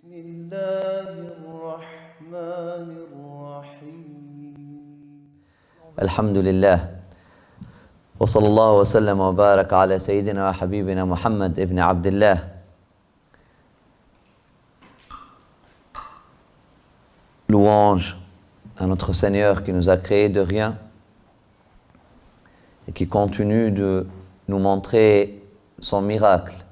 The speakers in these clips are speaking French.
بسم الله الرحمن الرحيم الحمد لله وصلى الله وسلم وبارك على سيدنا وحبيبنا محمد ابن عبد الله. Louange à notre Seigneur qui nous a créés de rien et qui continue de nous montrer son miracle,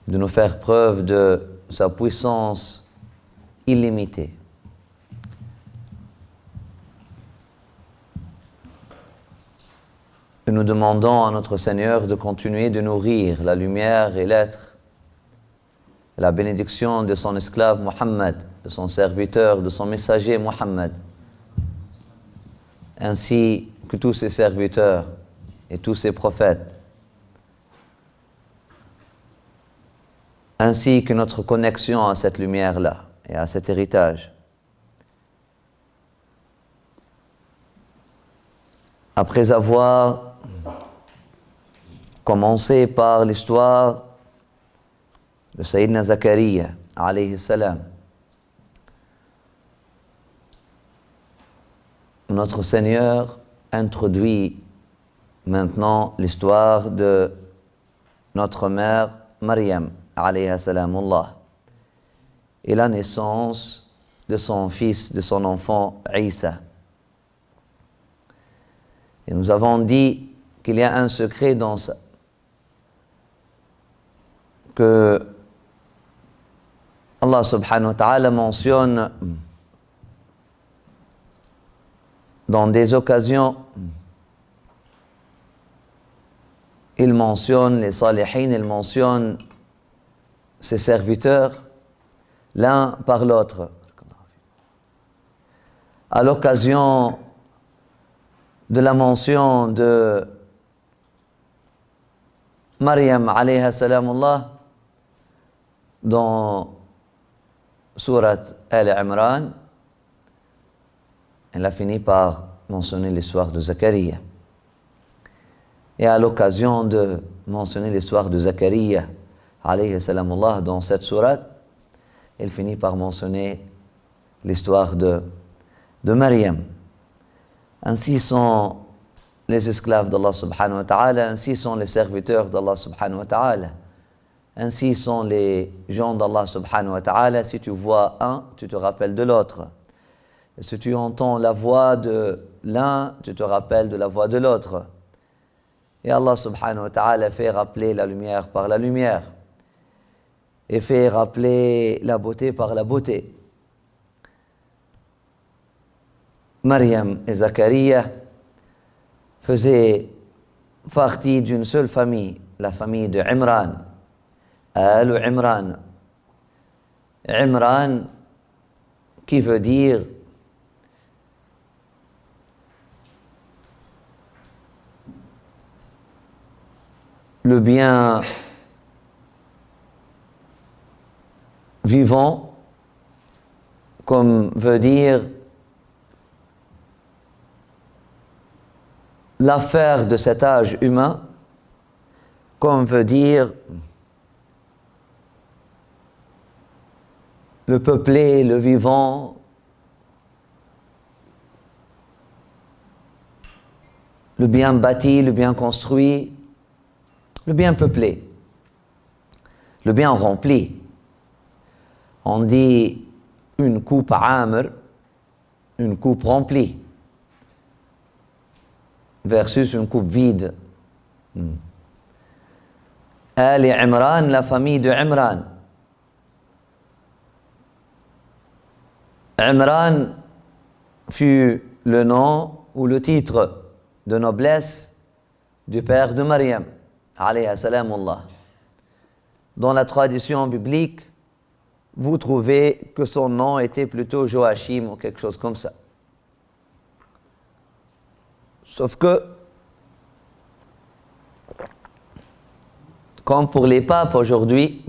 de nous faire preuve de sa puissance illimitée. Et nous demandons à notre Seigneur de continuer de nourrir la lumière et l'être, la bénédiction de son esclave Mohammed, de son serviteur, de son messager Mohammed, ainsi que tous ses serviteurs et tous ses prophètes, ainsi que notre connexion à cette lumière-là et à cet héritage. Après avoir commencé par l'histoire de Sayyidina Zakaria, alayhi salam, notre Seigneur introduit maintenant l'histoire de notre mère Maryam, alayha salamullah, et la naissance de son fils, de son enfant Isa. Et nous avons dit qu'il y a un secret dans ça, que Allah subhanahu wa ta'ala mentionne dans des occasions, il mentionne les salihin, il mentionne ses serviteurs l'un par l'autre. À l'occasion de la mention de Maryam alayha salamullah dans Surat Al-Imran, elle a fini par mentionner l'histoire de Zakaria. Et à l'occasion de mentionner l'histoire de Zakaria alayhi salamullah dans cette sourate, elle finit par mentionner l'histoire de Maryam. Ainsi sont les esclaves d'Allah subhanahu wa ta'ala, ainsi sont les serviteurs d'Allah subhanahu wa ta'ala, ainsi sont les gens d'Allah subhanahu wa ta'ala. Si tu vois un, tu te rappelles de l'autre. Et si tu entends la voix de l'un, tu te rappelles de la voix de l'autre. Et Allah subhanahu wa ta'ala fait rappeler la lumière par la lumière et fait rappeler la beauté par la beauté. Maryam et Zakaria faisaient partie d'une seule famille, la famille de Imran, Al-Imran. Imran qui veut dire le bien vivant, comme veut dire l'affaire de cet âge humain, comme veut dire le peuplé, le vivant, le bien bâti, le bien construit, le bien peuplé, le bien rempli. On dit une coupe amr, une coupe remplie, versus une coupe vide. Ali Imran, la famille de Imran. Imran fut le nom ou le titre de noblesse du père de Maryam, alayha salamullah. Dans la tradition biblique, vous trouvez que son nom était plutôt Joachim ou quelque chose comme ça. Sauf que, comme pour les papes aujourd'hui,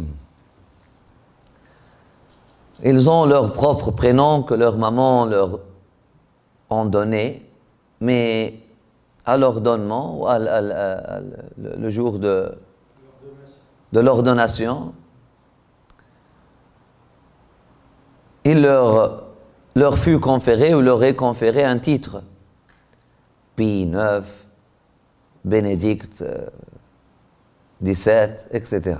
ils ont leur propre prénom que leur maman leur ont donné, mais à l'ordonnement, ou le jour de l'ordonnation, il leur fut conféré ou leur est conféré un titre. Pie IX, Bénédicte XVII, etc.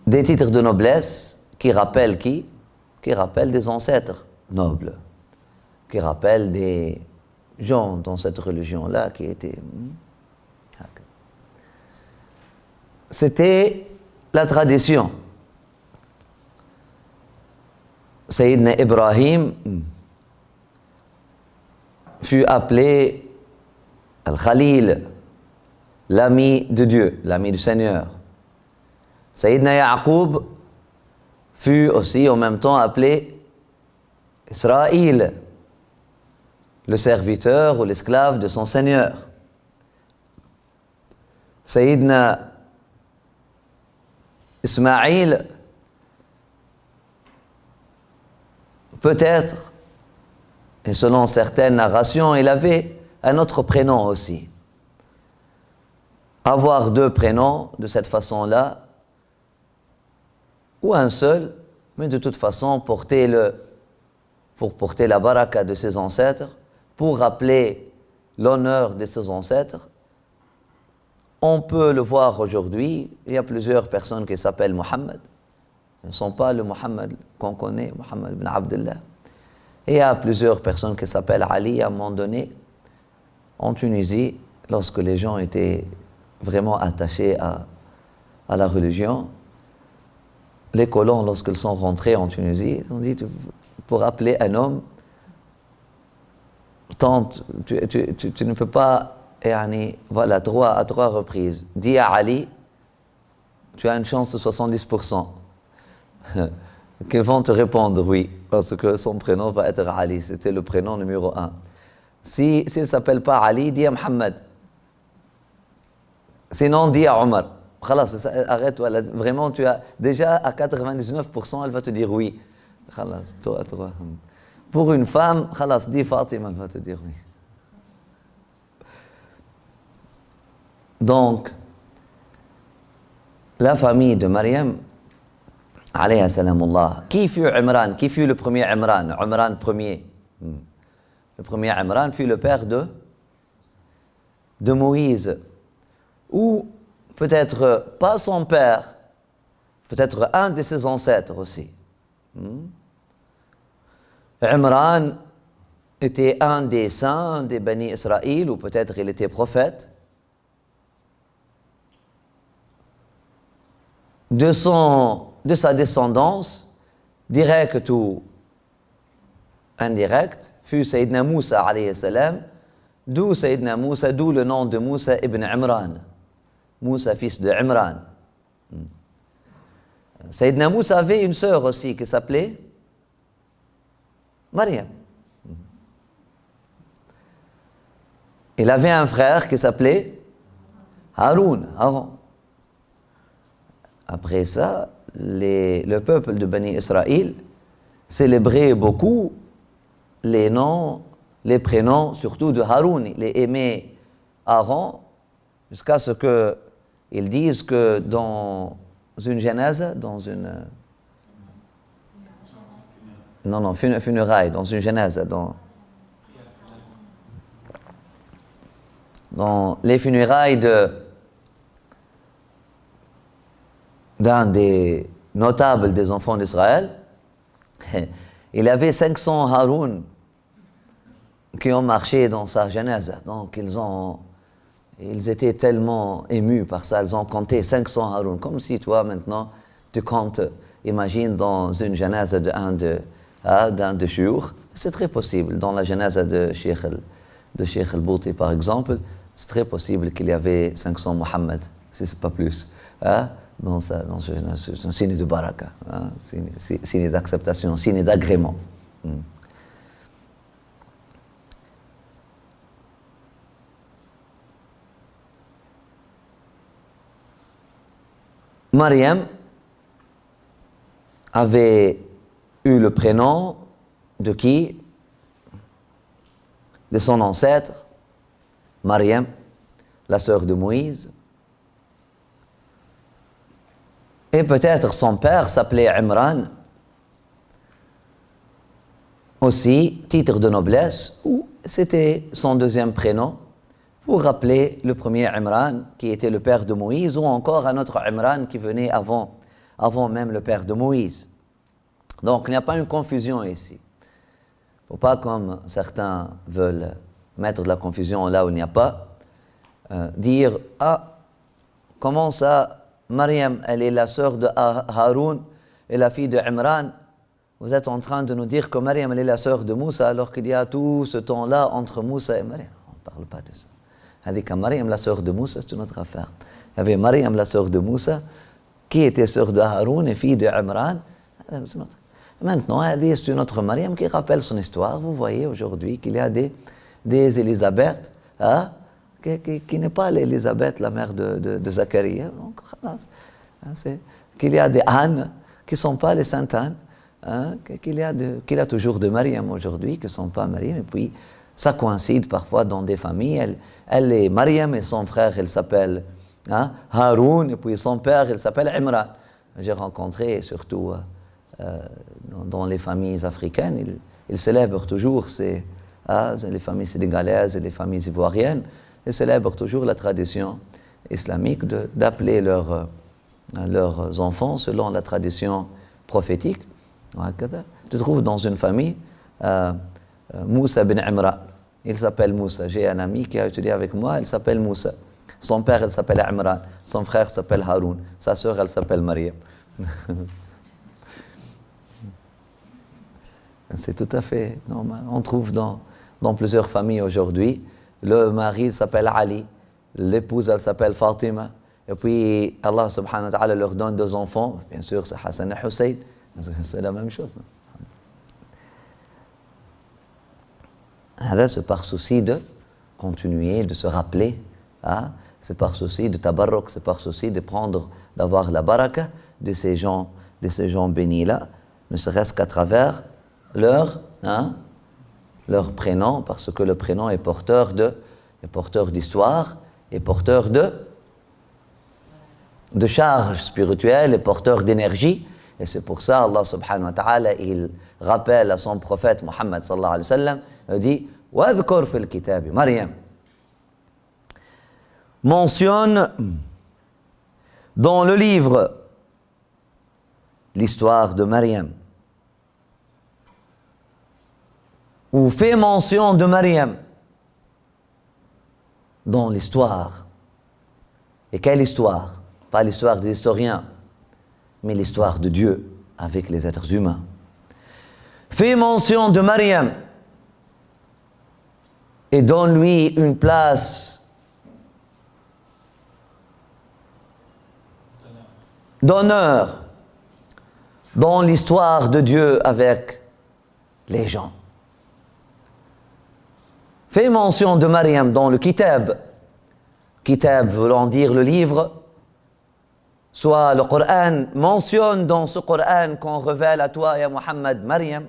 Des titres de noblesse qui rappellent qui? Qui rappellent des ancêtres nobles, qui rappellent des gens dans cette religion-là qui étaient... C'était la tradition. Sayyidina Ibrahim fut appelé Al-Khalil, l'ami de Dieu, l'ami du Seigneur. Sayyidina Ya'qub fut aussi en même temps appelé Israël, le serviteur ou l'esclave de son Seigneur. Sayyidina Ismaïl, peut-être, et selon certaines narrations, il avait un autre prénom aussi. Avoir deux prénoms de cette façon-là, ou un seul, mais de toute façon pour porter la baraka de ses ancêtres, pour rappeler l'honneur de ses ancêtres. On peut le voir aujourd'hui, il y a plusieurs personnes qui s'appellent Mohammed. Ce ne sont pas le Mohammed qu'on connaît, Mohammed ibn Abdullah. Et il y a plusieurs personnes qui s'appellent Ali à un moment donné. En Tunisie, lorsque les gens étaient vraiment attachés à la religion, les colons, lorsqu'ils sont rentrés en Tunisie, ils ont dit, pour appeler un homme, tente, tu ne peux pas, voilà, à trois reprises. Dis à Ali, tu as une chance de 70%. Qu'ils vont te répondre oui, parce que son prénom va être Ali, c'était le prénom numéro 1. S'il ne s'appelle pas Ali, dis à Mohammed. Sinon, dis à Omar. Khalas, arrête, voilà, vraiment, tu as déjà à 99%, elle va te dire oui. Khalas, toi. Pour une femme, khalas, dis Fatima, elle va te dire oui. Donc, la famille de Maryam, alayha salamullah, qui fut Imran? Qui fut le premier Imran? Imran premier. Le premier Imran fut le père de Moïse. Ou peut-être pas son père, peut-être un de ses ancêtres aussi. Imran était un des saints des Bani Israël, ou peut-être il était prophète. De sa descendance, directe ou indirecte, fut Sayyidina Moussa alayhi salam, d'où le nom de Moussa ibn Imran. Moussa, fils de Imran. Sayyidina Moussa avait une sœur aussi qui s'appelait Maryam. Il avait un frère qui s'appelait Haroun. Après ça, le peuple de Bani Israël célébrait beaucoup les noms, les prénoms, surtout de Haroun. Il aimait Aaron, jusqu'à ce qu'ils disent que dans une janaza, funérailles, dans une janaza, dans les funérailles d'un des notables des enfants d'Israël, il y avait 500 Haroun qui ont marché dans sa janaza. Donc ils étaient tellement émus par ça, ils ont compté 500 Haroun. Comme si toi maintenant, tu comptes, imagine dans une janaza d'un de Chiour, c'est très possible. Dans la janaza de Cheikh al-Bouti par exemple, c'est très possible qu'il y avait 500 Mohammed, si ce n'est pas plus. C'est un signe de baraka, signe d'acceptation, signe d'agrément. Maryam avait eu le prénom de qui? De son ancêtre, Maryam, la sœur de Moïse. Et peut-être son père s'appelait Imran, aussi titre de noblesse, ou c'était son deuxième prénom, pour rappeler le premier Imran, qui était le père de Moïse, ou encore un autre Imran qui venait avant même le père de Moïse. Donc il n'y a pas une confusion ici. Il ne faut pas, comme certains veulent mettre de la confusion là où il n'y a pas, dire « Ah, comment ça, Mariam, elle est la sœur de Haroun et la fille de Imran. Vous êtes en train de nous dire que Mariam, elle est la sœur de Moussa, alors qu'il y a tout ce temps-là entre Moussa et Mariam. » On ne parle pas de ça. Elle dit que Mariam, la sœur de Moussa, c'est une autre affaire. Il y avait Mariam, la sœur de Moussa, qui était sœur de Haroun et fille de Imran. Maintenant, elle c'est une autre Mariam qui rappelle son histoire. Vous voyez aujourd'hui qu'il y a des Élisabeth, hein, qui n'est pas l'Élisabeth, la mère de Zacharie. Donc, qu'il y a des Anne qui ne sont pas les saintes Anne, hein, qu'il y a toujours de Mariam aujourd'hui qui ne sont pas Mariam. Et puis, ça coïncide parfois dans des familles. Elle est Mariam et son frère, il s'appelle Haroun, et puis son père, il s'appelle Imran. J'ai rencontré, surtout dans les familles africaines, ils célèbrent toujours les familles sénégalaises et les familles ivoiriennes, ils célèbrent toujours la tradition islamique d'appeler leurs enfants selon la tradition prophétique. Tu trouves dans une famille Moussa bin Imran. Il s'appelle Moussa. J'ai un ami qui a étudié avec moi, il s'appelle Moussa. Son père, il s'appelle Imran. Son frère s'appelle Haroun. Sa sœur, elle s'appelle Mariam. C'est tout à fait normal. On trouve dans plusieurs familles aujourd'hui, le mari s'appelle Ali, l'épouse, elle s'appelle Fatima, et puis Allah subhanahu wa ta'ala leur donne 2 enfants, bien sûr c'est Hassan et Hussein, c'est la même chose. C'est par souci de continuer, de se rappeler, c'est par souci de tabarruk, c'est par souci d'avoir la baraka de ces gens bénis-là, ne serait-ce qu'à travers leur prénom, parce que le prénom est porteur d'histoire, est porteur de charge spirituelle, est porteur d'énergie. Et c'est pour ça, Allah subhanahu wa ta'ala, il rappelle à son prophète Muhammad sallallahu alayhi wa sallam, il dit « Wadhkur fil kitabi » Mariam mentionne dans le livre l'histoire de Mariam, ou fait mention de Mariam dans l'histoire. Et quelle histoire? Pas l'histoire des historiens, mais l'histoire de Dieu avec les êtres humains. Fait mention de Mariam et donne-lui une place d'honneur dans l'histoire de Dieu avec les gens. Fait mention de Mariam dans le Kitab. Kitab voulant dire le livre, soit le Coran mentionne dans ce Coran qu'on révèle à toi et à Muhammad Mariam.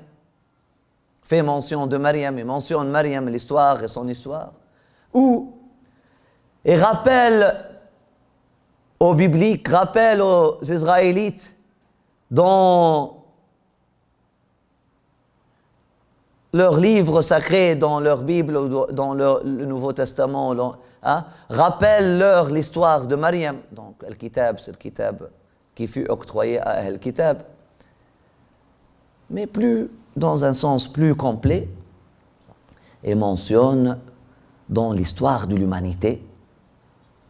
Fait mention de Mariam et mentionne Mariam, l'histoire et son histoire. Et rappelle aux bibliques, rappelle aux Israélites dans leurs livres sacrés, dans leur Bible, dans le Nouveau Testament, rappelle-leur l'histoire de Mariam. Donc, Al-Kitab, c'est le Kitab qui fut octroyé à Al-Kitab. Mais dans un sens plus complet, et mentionne dans l'histoire de l'humanité,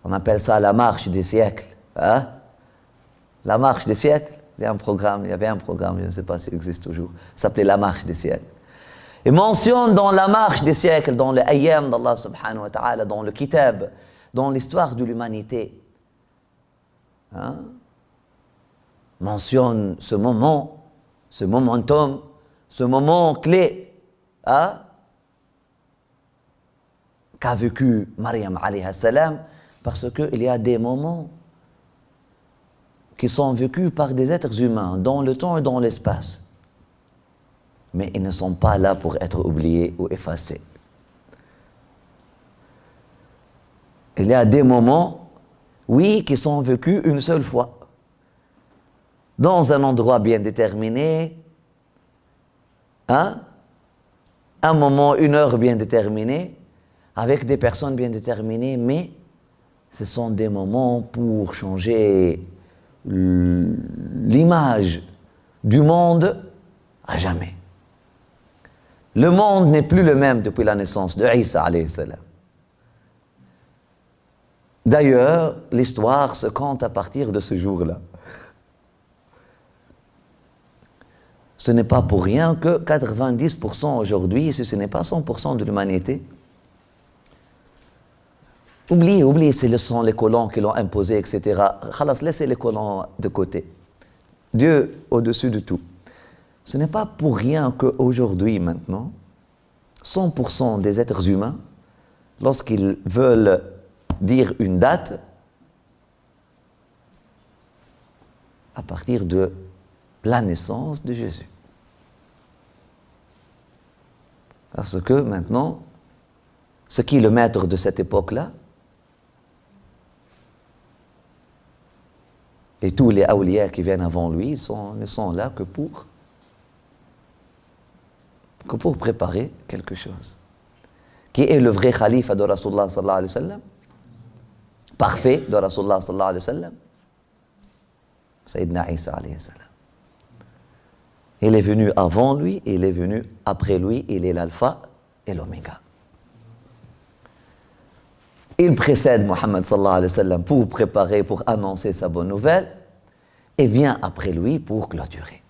on appelle ça la marche des siècles. La marche des siècles, il y avait un programme, je ne sais pas s'il existe toujours, ça s'appelait la marche des siècles. Et mentionne dans la marche des siècles, dans le ayyam d'Allah subhanahu wa ta'ala, dans le kitab, dans l'histoire de l'humanité. Mentionne ce moment, ce momentum, ce moment clé qu'a vécu Mariam alayhi salam, parce qu'il y a des moments qui sont vécus par des êtres humains, dans le temps et dans l'espace. Mais ils ne sont pas là pour être oubliés ou effacés. Il y a des moments, oui, qui sont vécus une seule fois, dans un endroit bien déterminé, un moment, une heure bien déterminée, avec des personnes bien déterminées, mais ce sont des moments pour changer l'image du monde à jamais. Le monde n'est plus le même depuis la naissance de Isa alayhi salam. D'ailleurs, l'histoire se compte à partir de ce jour-là. Ce n'est pas pour rien que 90% aujourd'hui, si ce n'est pas 100% de l'humanité, oubliez, ce sont les colons qui l'ont imposé, etc. Khalas, laissez les colons de côté. Dieu au-dessus de tout. Ce n'est pas pour rien qu'aujourd'hui, maintenant, 100% des êtres humains, lorsqu'ils veulent dire une date, à partir de la naissance de Jésus. Parce que maintenant, ce qui est le maître de cette époque-là, et tous les awliya qui viennent avant lui, ne sont là que pour préparer quelque chose. Qui est le vrai khalifa de Rasulullah sallallahu alayhi wa sallam? Parfait de Rasulullah sallallahu alayhi wa sallam? Sayyidina Isa alayhi salam. Il est venu avant lui, il est venu après lui, il est l'alpha et l'oméga. Il précède Mohammed sallallahu alayhi wa sallam pour préparer, pour annoncer sa bonne nouvelle, et vient après lui pour clôturer.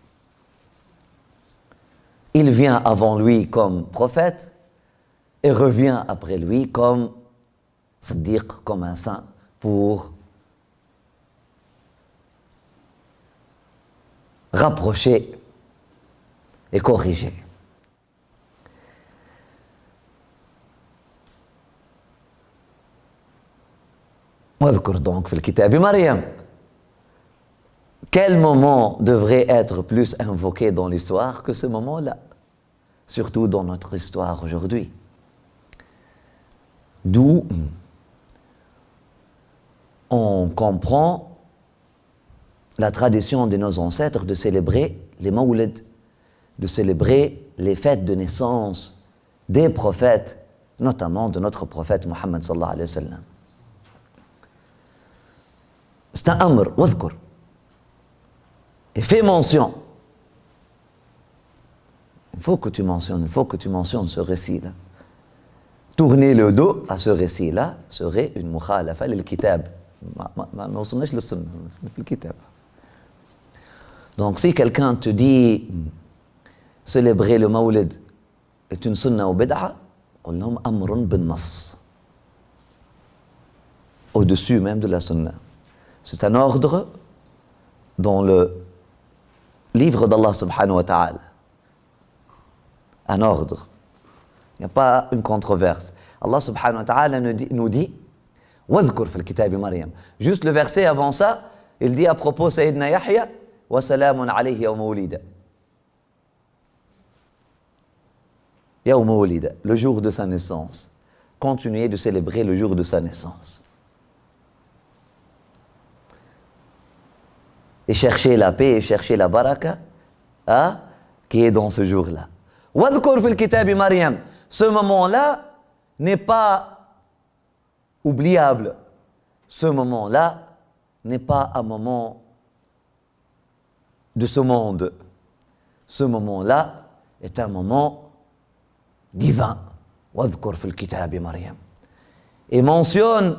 Il vient avant lui comme prophète et revient après lui comme siddiq, comme un saint, pour rapprocher et corriger. واذكر donc في الكتاب مريم. Quel moment devrait être plus invoqué dans l'histoire que ce moment-là, surtout dans notre histoire aujourd'hui? D'où on comprend la tradition de nos ancêtres de célébrer les mawlid, de célébrer les fêtes de naissance des prophètes, notamment de notre prophète Mohammed sallallahu alayhi wa sallam. C'est un amr, wadhkur. Et fais mention. Il faut que tu mentionnes ce récit-là. Tourner le dos à ce récit-là serait une mukhalafa lil kitab. ما وصلناش للسنة في الكتاب. Donc si quelqu'un te dit célébrer le mawlid est une sunna ou bid'a, قل لهم أمر بالنص. Au-dessus même de la sunna. C'est un ordre dans le livre d'Allah subhanahu wa ta'ala. Un ordre. Il n'y a pas une controverse. Allah subhanahu wa ta'ala nous dit وَاذْكُرْ فِي الْكِتَابِ مَرْيَمَ. Juste le verset avant ça, il dit à propos de Sayyidina Yahya وَسَلَامٌ عَلَيْهِ يَوْمَ وُلِدَ. يَوْمَ وُلِدَ, le jour de sa naissance. Continuez de célébrer le jour de sa naissance. Et chercher la paix et chercher la baraka qui est dans ce jour-là. وَاذْكُرْ فِي الْكِتَابِ مَرْيَمَ. Ce moment-là n'est pas oubliable. Ce moment-là n'est pas un moment de ce monde. Ce moment-là est un moment divin. وَاذْكُرْ فِي الْكِتَابِ مَرْيَمَ. Et mentionne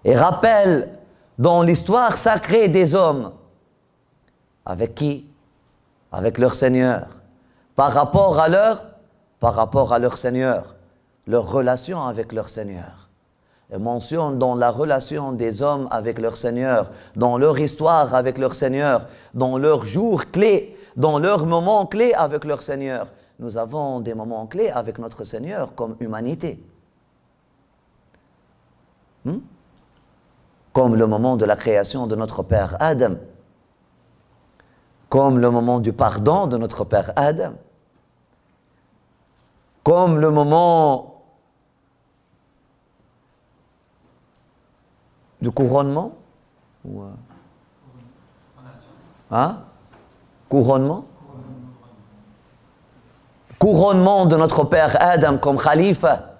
et rappelle dans l'histoire sacrée des hommes. Avec qui? Avec leur Seigneur. Par rapport à leur Seigneur. Leur relation avec leur Seigneur. Et mentionne dans la relation des hommes avec leur Seigneur, dans leur histoire avec leur Seigneur, dans leurs jours clés, dans leurs moments clés avec leur Seigneur. Nous avons des moments clés avec notre Seigneur comme humanité. Comme le moment de la création de notre père Adam. Comme le moment du pardon de notre père Adam. Comme le moment du couronnement Couronnement couronnement de notre père Adam comme khalifa,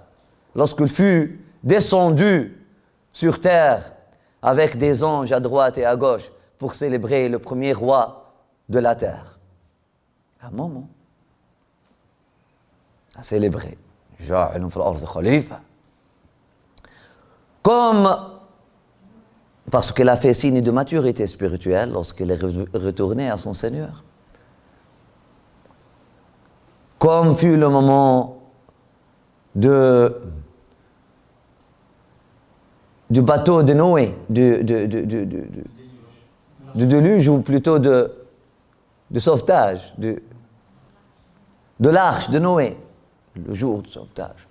lorsqu'il fut descendu sur terre avec des anges à droite et à gauche pour célébrer le premier roi de la terre. Un moment à célébrer. Comme, parce qu'il a fait signe de maturité spirituelle lorsqu'il est retourné à son Seigneur. Comme fut le moment du bateau de Noé, du déluge, ou plutôt de sauvetage, de l'arche de Noé, le jour de sauvetage.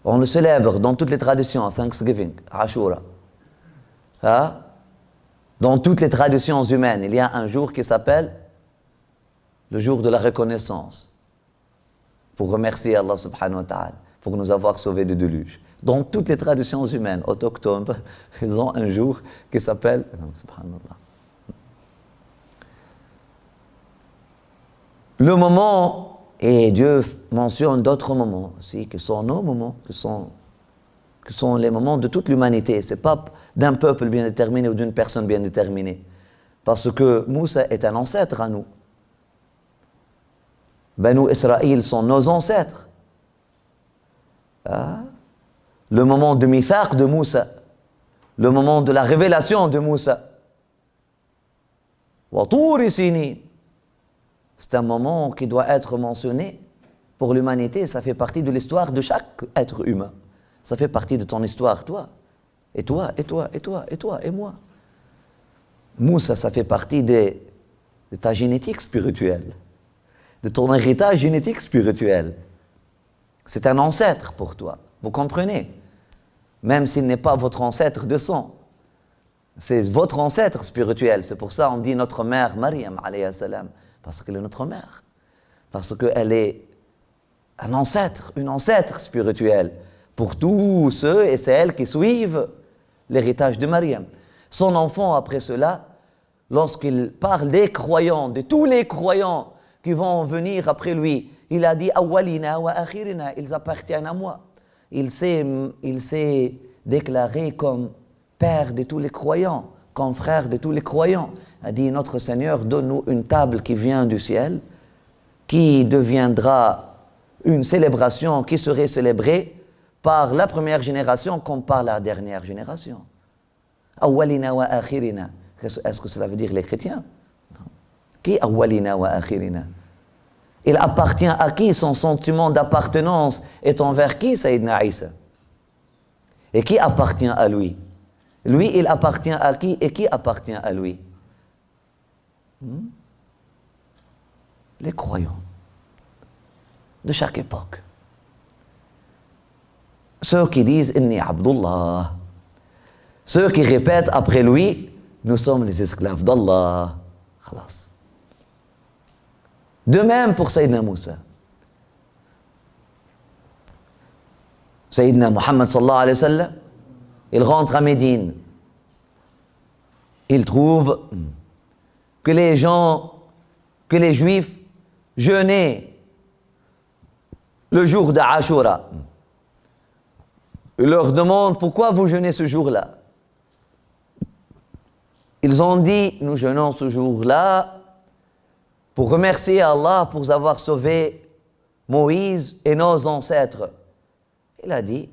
On le célèbre dans toutes les traditions, Thanksgiving, Ashura. Hein? Dans toutes les traditions humaines, il y a un jour qui s'appelle le jour de la reconnaissance, pour remercier Allah subhanahu wa ta'ala, pour nous avoir sauvés du déluge. Dans toutes les traditions humaines autochtones, ils ont un jour qui s'appelle, subhanallah. Le moment, et Dieu mentionne d'autres moments aussi, qui sont nos moments, qui sont les moments de toute l'humanité. Ce n'est pas d'un peuple bien déterminé ou d'une personne bien déterminée. Parce que Moussa est un ancêtre à nous. Banu Israël sont nos ancêtres. Ah. Le moment de Mithaq de Moussa, le moment de la révélation de Moussa. Wa Touri Sinin. C'est un moment qui doit être mentionné pour l'humanité. Ça fait partie de l'histoire de chaque être humain. Ça fait partie de ton histoire, toi. Et toi, et toi, et toi, et toi, et moi. Moussa, ça fait partie de ta génétique spirituelle, de ton héritage génétique spirituel. C'est un ancêtre pour toi. Vous comprenez? Même s'il n'est pas votre ancêtre de sang. C'est votre ancêtre spirituel. C'est pour ça qu'on dit notre mère, Maryam, alayhi salam. Parce qu'elle est notre mère. Parce qu'elle est un ancêtre, une ancêtre spirituelle pour tous ceux et celles qui suivent l'héritage de Maryam. Son enfant, après cela, lorsqu'il parle des croyants, de tous les croyants qui vont venir après lui, il a dit « Awwalina wa akhirina » ils appartiennent à moi. Il s'est déclaré comme père de tous les croyants, comme frère de tous les croyants. A dit, notre Seigneur, donne-nous une table qui vient du ciel, qui deviendra une célébration qui serait célébrée par la première génération comme par la dernière génération. Awwalina wa akhirina. Est-ce que cela veut dire les chrétiens? Non. Qui awwalina wa akhirina? Il appartient à qui? Son sentiment d'appartenance est envers qui, Sayyidina Isa? Et qui appartient à lui? Lui, il appartient à qui et qui appartient à lui? Les croyants de chaque époque. Ceux qui disent « Inni Abdullah ». Ceux qui répètent après lui « Nous sommes les esclaves d'Allah ». Khalas. De même pour Sayyidina Moussa. Sayyidina Muhammad sallallahu alayhi wa sallam, il rentre à Médine. Il trouve que les Juifs jeûnaient le jour d'Ashura. Il leur demande pourquoi vous jeûnez ce jour-là. Ils ont dit, nous jeûnons ce jour-là pour remercier Allah pour avoir sauvé Moïse et nos ancêtres. Il a dit,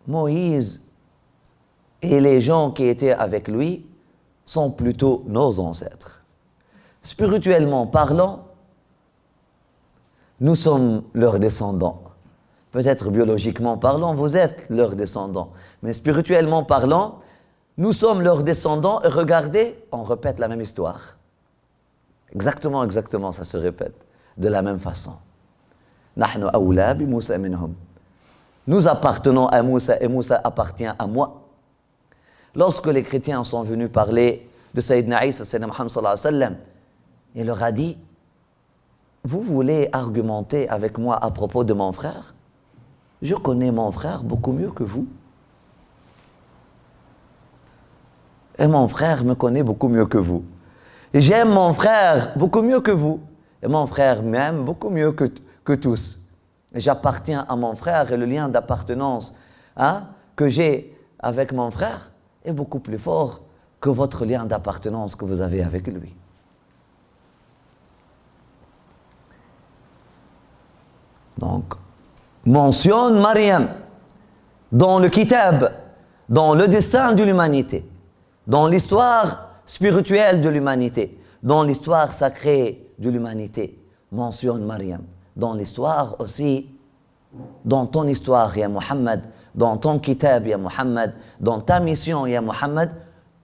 Moïse et les gens qui étaient avec lui sont plutôt nos ancêtres. Spirituellement parlant, nous sommes leurs descendants. Peut-être biologiquement parlant, vous êtes leurs descendants. Mais spirituellement parlant, nous sommes leurs descendants. Et regardez, on répète la même histoire. Exactement, ça se répète. De la même façon. Nahnu awla bi Moussa minhum. Nous appartenons à Moussa et Moussa appartient à moi. Lorsque les chrétiens sont venus parler de Sayyidina Isa, Sayyidina Muhammad sallallahu alayhi wa sallam, il leur a dit, vous voulez argumenter avec moi à propos de mon frère? Je connais mon frère beaucoup mieux que vous. Et mon frère me connaît beaucoup mieux que vous. J'aime mon frère beaucoup mieux que vous. Et mon frère m'aime beaucoup mieux que tous. J'appartiens à mon frère et le lien d'appartenance que j'ai avec mon frère est beaucoup plus fort que votre lien d'appartenance que vous avez avec lui. Donc, mentionne Mariam dans le Kitab, dans le destin de l'humanité, dans l'histoire spirituelle de l'humanité, dans l'histoire sacrée de l'humanité. Mentionne Mariam. Dans l'histoire aussi, dans ton histoire, ya Muhammad, dans ton Kitab, ya Muhammad, dans ta mission, ya Muhammad,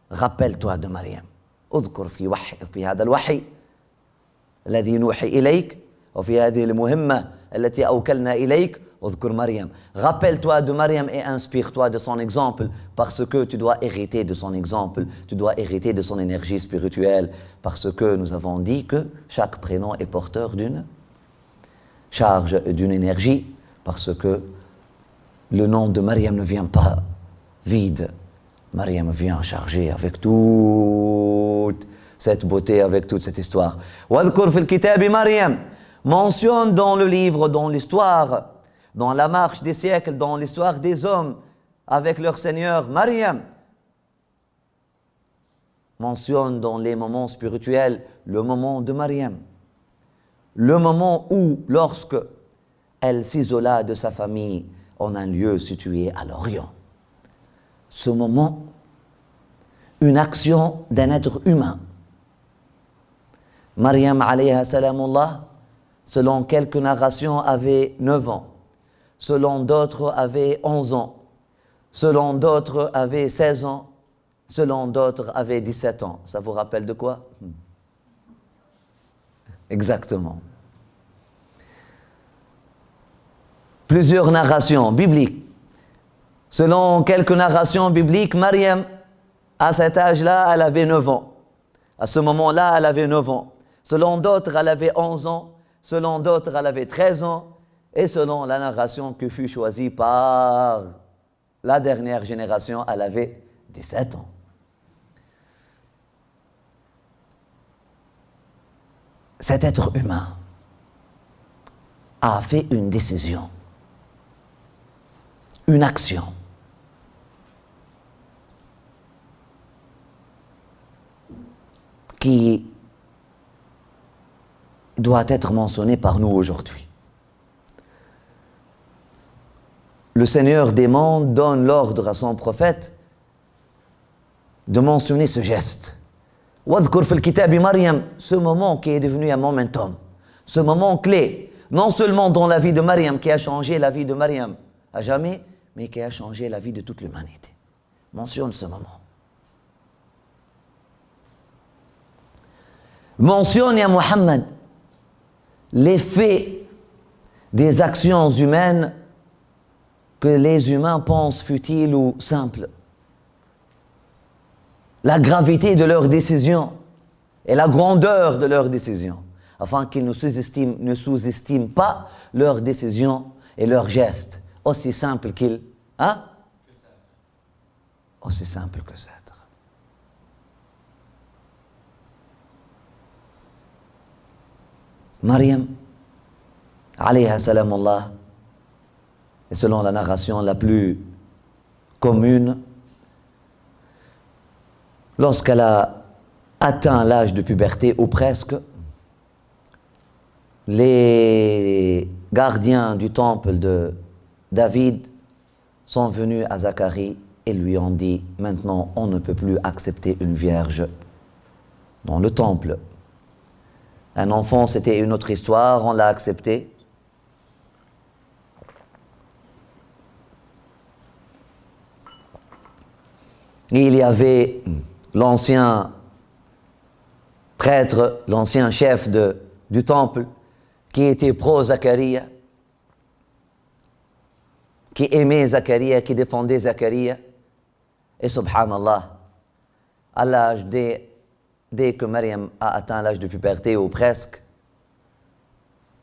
rappelle-toi de Mariam. اذكر في هذا الوحي الذي نوحي إليك وفي هذه المهمة التي أوكلنا إليك اذكر مريم. Rappelle-toi de Mariam et inspire-toi de son exemple parce que tu dois hériter de son exemple, tu dois hériter de son énergie spirituelle parce que nous avons dit que chaque prénom est porteur d'une charge, d'une énergie parce que le nom de Mariam ne vient pas vide. Mariam vient chargé avec toute cette beauté, avec toute cette histoire. وَاذْكُرْ فِي الْكِتَابِ Mariam. Mentionne dans le livre, dans l'histoire, dans la marche des siècles, dans l'histoire des hommes avec leur Seigneur, Mariam. Mentionne dans les moments spirituels le moment de Mariam. Le moment où, lorsque elle s'isola de sa famille en un lieu situé à l'Orient. Ce moment, une action d'un être humain. Mariam alayha salamullah, selon quelques narrations, avait 9 ans. Selon d'autres, avait 11 ans. Selon d'autres, avait 16 ans. Selon d'autres, avait 17 ans. Ça vous rappelle de quoi? Exactement. Plusieurs narrations bibliques. Selon quelques narrations bibliques, Mariam, à cet âge-là, elle avait 9 ans. À ce moment-là, elle avait 9 ans. Selon d'autres, elle avait 11 ans. Selon d'autres, elle avait 13 ans. Et selon la narration qui fut choisie par la dernière génération, elle avait 17 ans. Cet être humain a fait une décision, une action. Qui doit être mentionné par nous aujourd'hui. Le Seigneur des mondes donne l'ordre à son prophète de mentionner ce geste. وَاذْكُرْ فِي الْكِتَابِ Mariam, ce moment qui est devenu un momentum, ce moment clé, non seulement dans la vie de Mariam, qui a changé la vie de Mariam à jamais, mais qui a changé la vie de toute l'humanité. Mentionne ce moment. Mentionne, ya Muhammad, l'effet des actions humaines que les humains pensent futiles ou simples. La gravité de leurs décisions et la grandeur de leurs décisions, afin qu'ils ne sous-estiment pas leurs décisions et leurs gestes, aussi simples qu'ils... Aussi simples que ça. Mariam, alayha salamullah, et selon la narration la plus commune, lorsqu'elle a atteint l'âge de puberté ou presque, les gardiens du temple de David sont venus à Zacharie et lui ont dit « Maintenant, on ne peut plus accepter une vierge dans le temple. » Un enfant, c'était une autre histoire, on l'a accepté. Et il y avait l'ancien prêtre, l'ancien chef du temple, qui était pro-Zacharia, qui aimait Zacharia, qui défendait Zacharia. Et subhanallah, à l'âge dès que Mariam a atteint l'âge de puberté ou presque,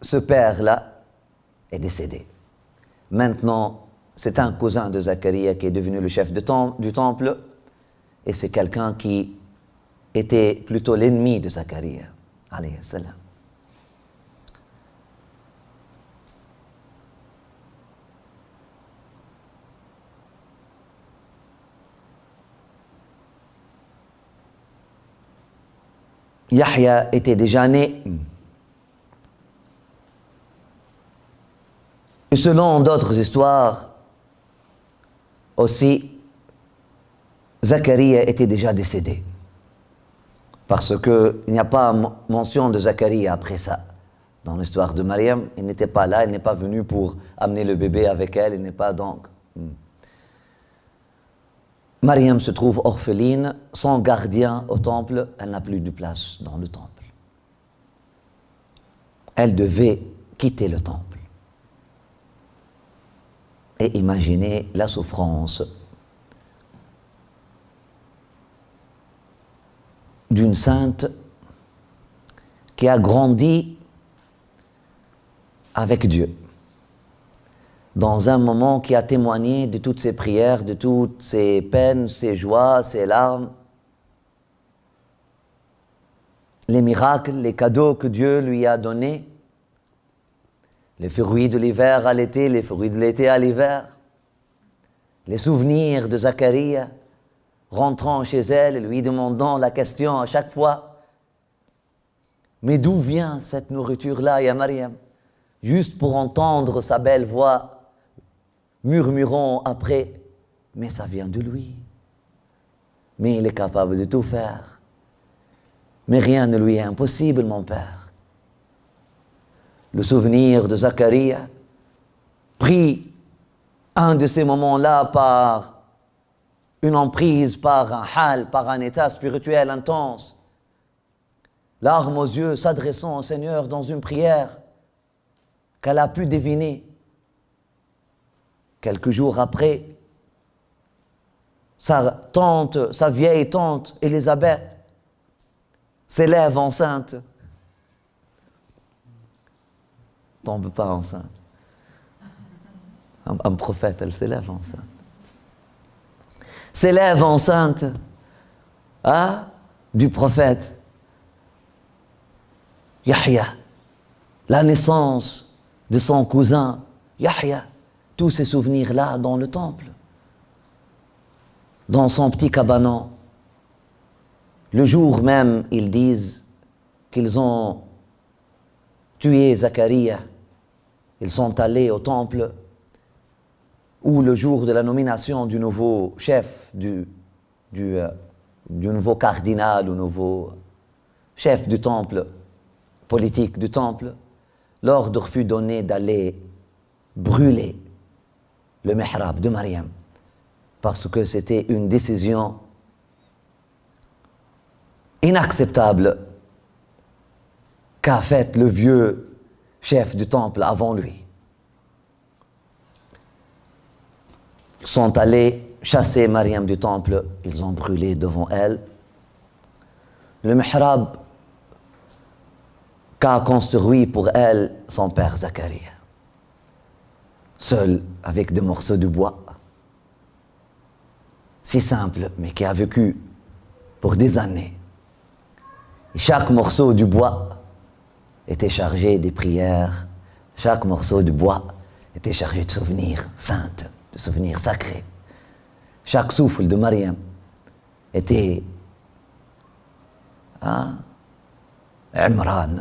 ce père-là est décédé. Maintenant, c'est un cousin de Zacharia qui est devenu le chef du temple, et c'est quelqu'un qui était plutôt l'ennemi de Zacharia, alayhi salam. Yahya était déjà né. Et selon d'autres histoires, aussi, Zacharia était déjà décédé. Parce qu'il n'y a pas mention de Zacharia après ça. Dans l'histoire de Mariam, il n'était pas là, il n'est pas venu pour amener le bébé avec elle, il n'est pas donc. Mariam se trouve orpheline, sans gardien au temple, elle n'a plus de place dans le temple. Elle devait quitter le temple. Et imaginez la souffrance d'une sainte qui a grandi avec Dieu, dans un moment qui a témoigné de toutes ses prières, de toutes ses peines, ses joies, ses larmes, les miracles, les cadeaux que Dieu lui a donnés, les fruits de l'hiver à l'été, les fruits de l'été à l'hiver, les souvenirs de Zacharia, rentrant chez elle et lui demandant la question à chaque fois, mais d'où vient cette nourriture-là, ya Mariam? Juste pour entendre sa belle voix murmurant après, mais ça vient de lui. Mais il est capable de tout faire. Mais rien ne lui est impossible, mon père. Le souvenir de Zacharia, pris un de ces moments-là par une emprise, par un hal, par un état spirituel intense, larmes aux yeux, s'adressant au Seigneur dans une prière qu'elle a pu deviner. Quelques jours après, sa tante, sa vieille tante Élisabeth, s'élève enceinte. Tombe pas enceinte. Un prophète, elle s'élève enceinte. S'élève enceinte du prophète Yahya, la naissance de son cousin Yahya, tous ces souvenirs-là dans le temple, dans son petit cabanon. Le jour même, ils disent qu'ils ont tué Zacharia. Ils sont allés au temple où le jour de la nomination du nouveau chef, du nouveau cardinal, ou nouveau chef du temple, politique du temple, l'ordre fut donné d'aller brûler le mihrab de Mariam, parce que c'était une décision inacceptable qu'a faite le vieux chef du temple avant lui. Ils sont allés chasser Mariam du temple, ils ont brûlé devant elle le mihrab qu'a construit pour elle son père Zacharia, seul avec des morceaux de bois, si simple, mais qui a vécu pour des années. Et chaque morceau du bois était chargé des prières, chaque morceau de bois était chargé de souvenirs saints, de souvenirs sacrés. Chaque souffle de Mariam était Imran,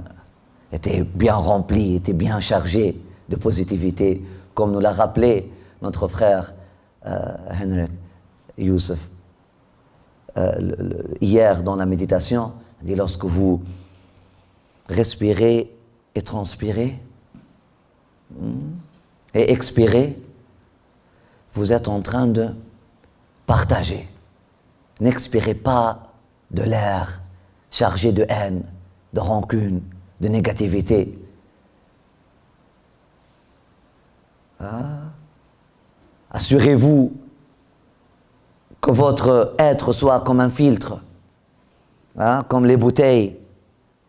était bien rempli, était bien chargé de positivité, comme nous l'a rappelé notre frère Henrik Youssef hier dans la méditation. Il dit, lorsque vous respirez et transpirez et expirez, vous êtes en train de partager. N'expirez pas de l'air chargé de haine, de rancune, de négativité. Assurez-vous que votre être soit comme un filtre, comme les bouteilles.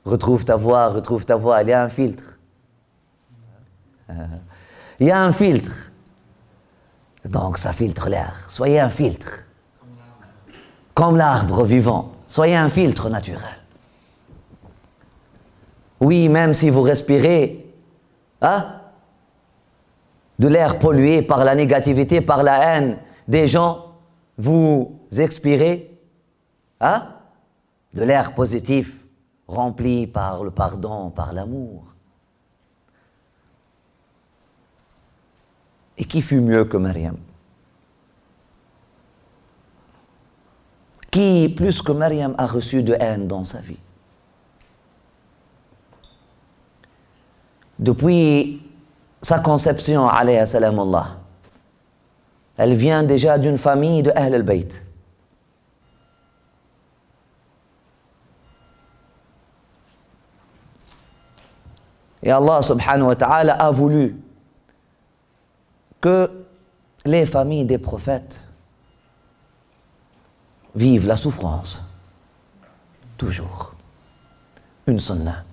Retrouve ta voix, il y a un filtre. Il y a un filtre. Donc ça filtre l'air. Soyez un filtre. Comme l'arbre vivant. Soyez un filtre naturel. Oui, même si vous respirez de l'air pollué par la négativité, par la haine des gens, vous expirez de l'air positif, remplie par le pardon, par l'amour. Et qui fut mieux que Maryam? Qui, plus que Maryam, a reçu de haine dans sa vie? Depuis sa conception, alayhi salamullah, elle vient déjà d'une famille de Ahl al-Bayt. Et Allah subhanahu wa ta'ala a voulu que les familles des prophètes vivent la souffrance. Toujours. Une sunnah.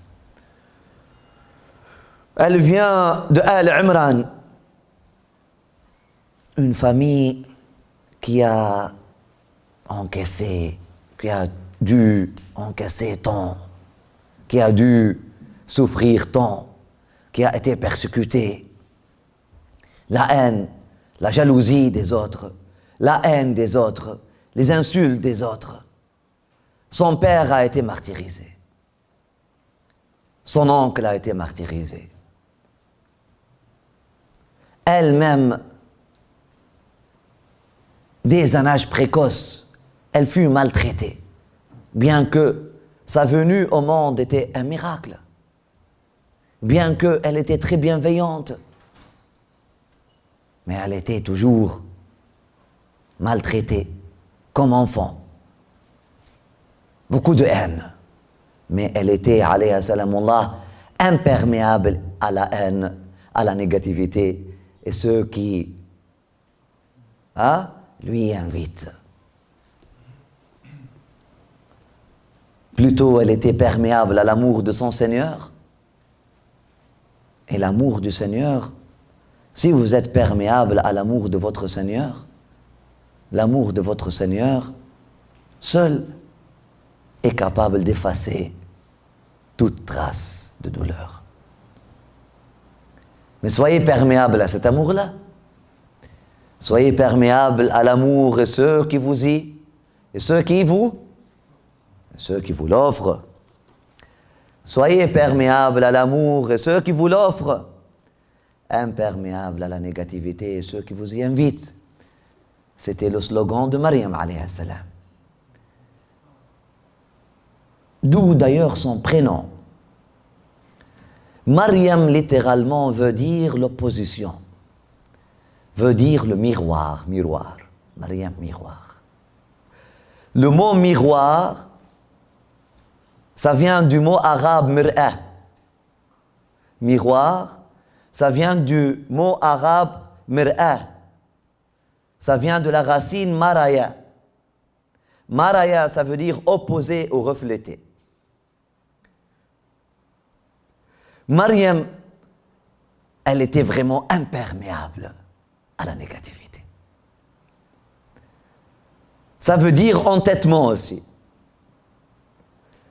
Elle vient de Al-Imran, une famille qui a encaissé, qui a dû encaisser tant, qui a dû souffrir tant, qui a été persécutée. La haine, la jalousie des autres, la haine des autres, les insultes des autres. Son père a été martyrisé. Son oncle a été martyrisé. Elle-même, dès un âge précoce, elle fut maltraitée, bien que sa venue au monde était un miracle, bien qu'elle était très bienveillante, mais elle était toujours maltraitée comme enfant. Beaucoup de haine, mais elle était, alayhi salamullah, imperméable à la haine, à la négativité, et ceux qui lui invitent. Plutôt, elle était perméable à l'amour de son Seigneur. Et l'amour du Seigneur, si vous êtes perméable à l'amour de votre Seigneur, l'amour de votre Seigneur, seul est capable d'effacer toute trace de douleur. Mais soyez perméable à cet amour-là. Soyez perméable à l'amour et ceux qui vous l'offrent. Soyez perméable à l'amour et ceux qui vous l'offrent. Imperméable à la négativité et ceux qui vous y invitent. C'était le slogan de Maryam, alayhi salam. D'où d'ailleurs son prénom. Maryam, littéralement, veut dire l'opposition. Veut dire le miroir. Maryam, miroir. Le mot miroir, ça vient du mot arabe mir'a. Miroir, ça vient du mot arabe mir'a. Ça vient de la racine maraya. Maraya, ça veut dire opposé ou reflété. Maryam, elle était vraiment imperméable à la négativité. Ça veut dire entêtement aussi.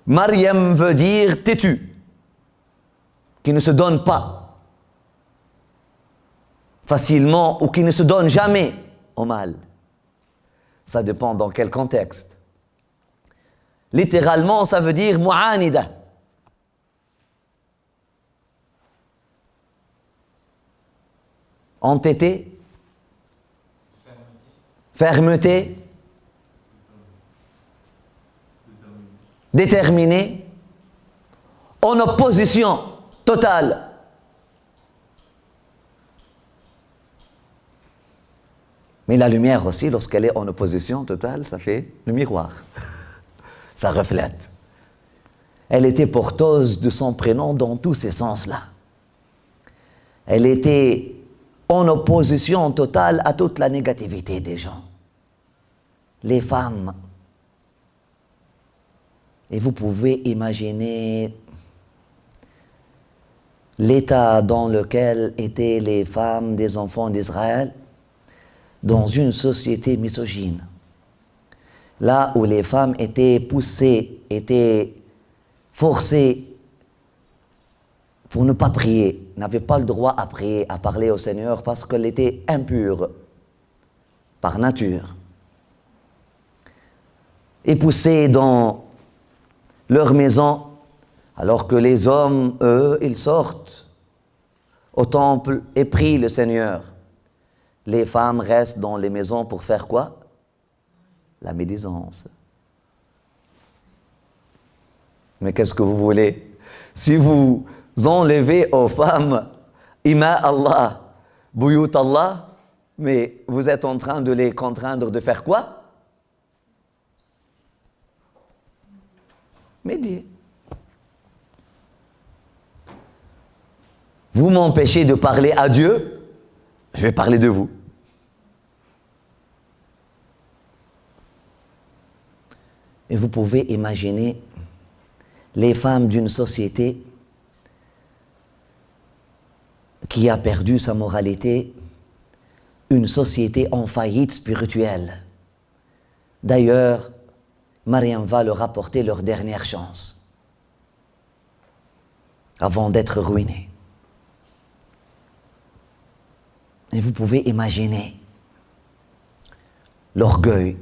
Maryam veut dire têtu, qui ne se donne pas facilement ou qui ne se donne jamais au mal. Ça dépend dans quel contexte. Littéralement, ça veut dire mu'anida. Entêté, fermeté, déterminé, en opposition totale. Mais la lumière aussi, lorsqu'elle est en opposition totale, ça fait le miroir. Ça reflète. Elle était porteuse de son prénom dans tous ces sens-là. Elle était en opposition totale à toute la négativité des gens. Les femmes. Et vous pouvez imaginer l'état dans lequel étaient les femmes des enfants d'Israël dans une société misogyne. Là où les femmes étaient poussées, étaient forcées pour ne pas prier, n'avaient pas le droit à prier, à parler au Seigneur parce qu'elle était impure par nature. Et poussées dans leur maison Alors que les hommes, eux, ils sortent au temple et prient le Seigneur. Les femmes restent dans les maisons pour faire quoi? La médisance. Mais qu'est-ce que vous voulez? Si vous enlevez aux femmes Ima Allah, Buyut Allah, mais vous êtes en train de les contraindre de faire quoi? Médier. Vous m'empêchez de parler à Dieu, je vais parler de vous. Et vous pouvez imaginer les femmes d'une société qui a perdu sa moralité, une société en faillite spirituelle. D'ailleurs, Mariam va leur apporter leur dernière chance avant d'être ruinée. Et vous pouvez imaginer l'orgueil,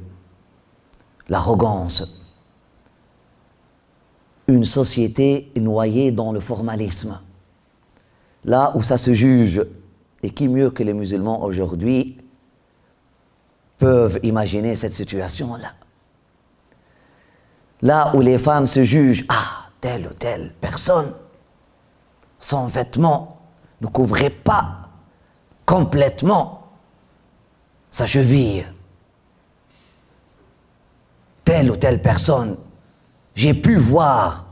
l'arrogance, une société noyée dans le formalisme. Là où ça se juge, et qui mieux que les musulmans aujourd'hui peuvent imaginer cette situation-là. Là où les femmes se jugent, ah, telle ou telle personne, son vêtement ne couvrait pas complètement sa cheville. Telle ou telle personne, j'ai pu voir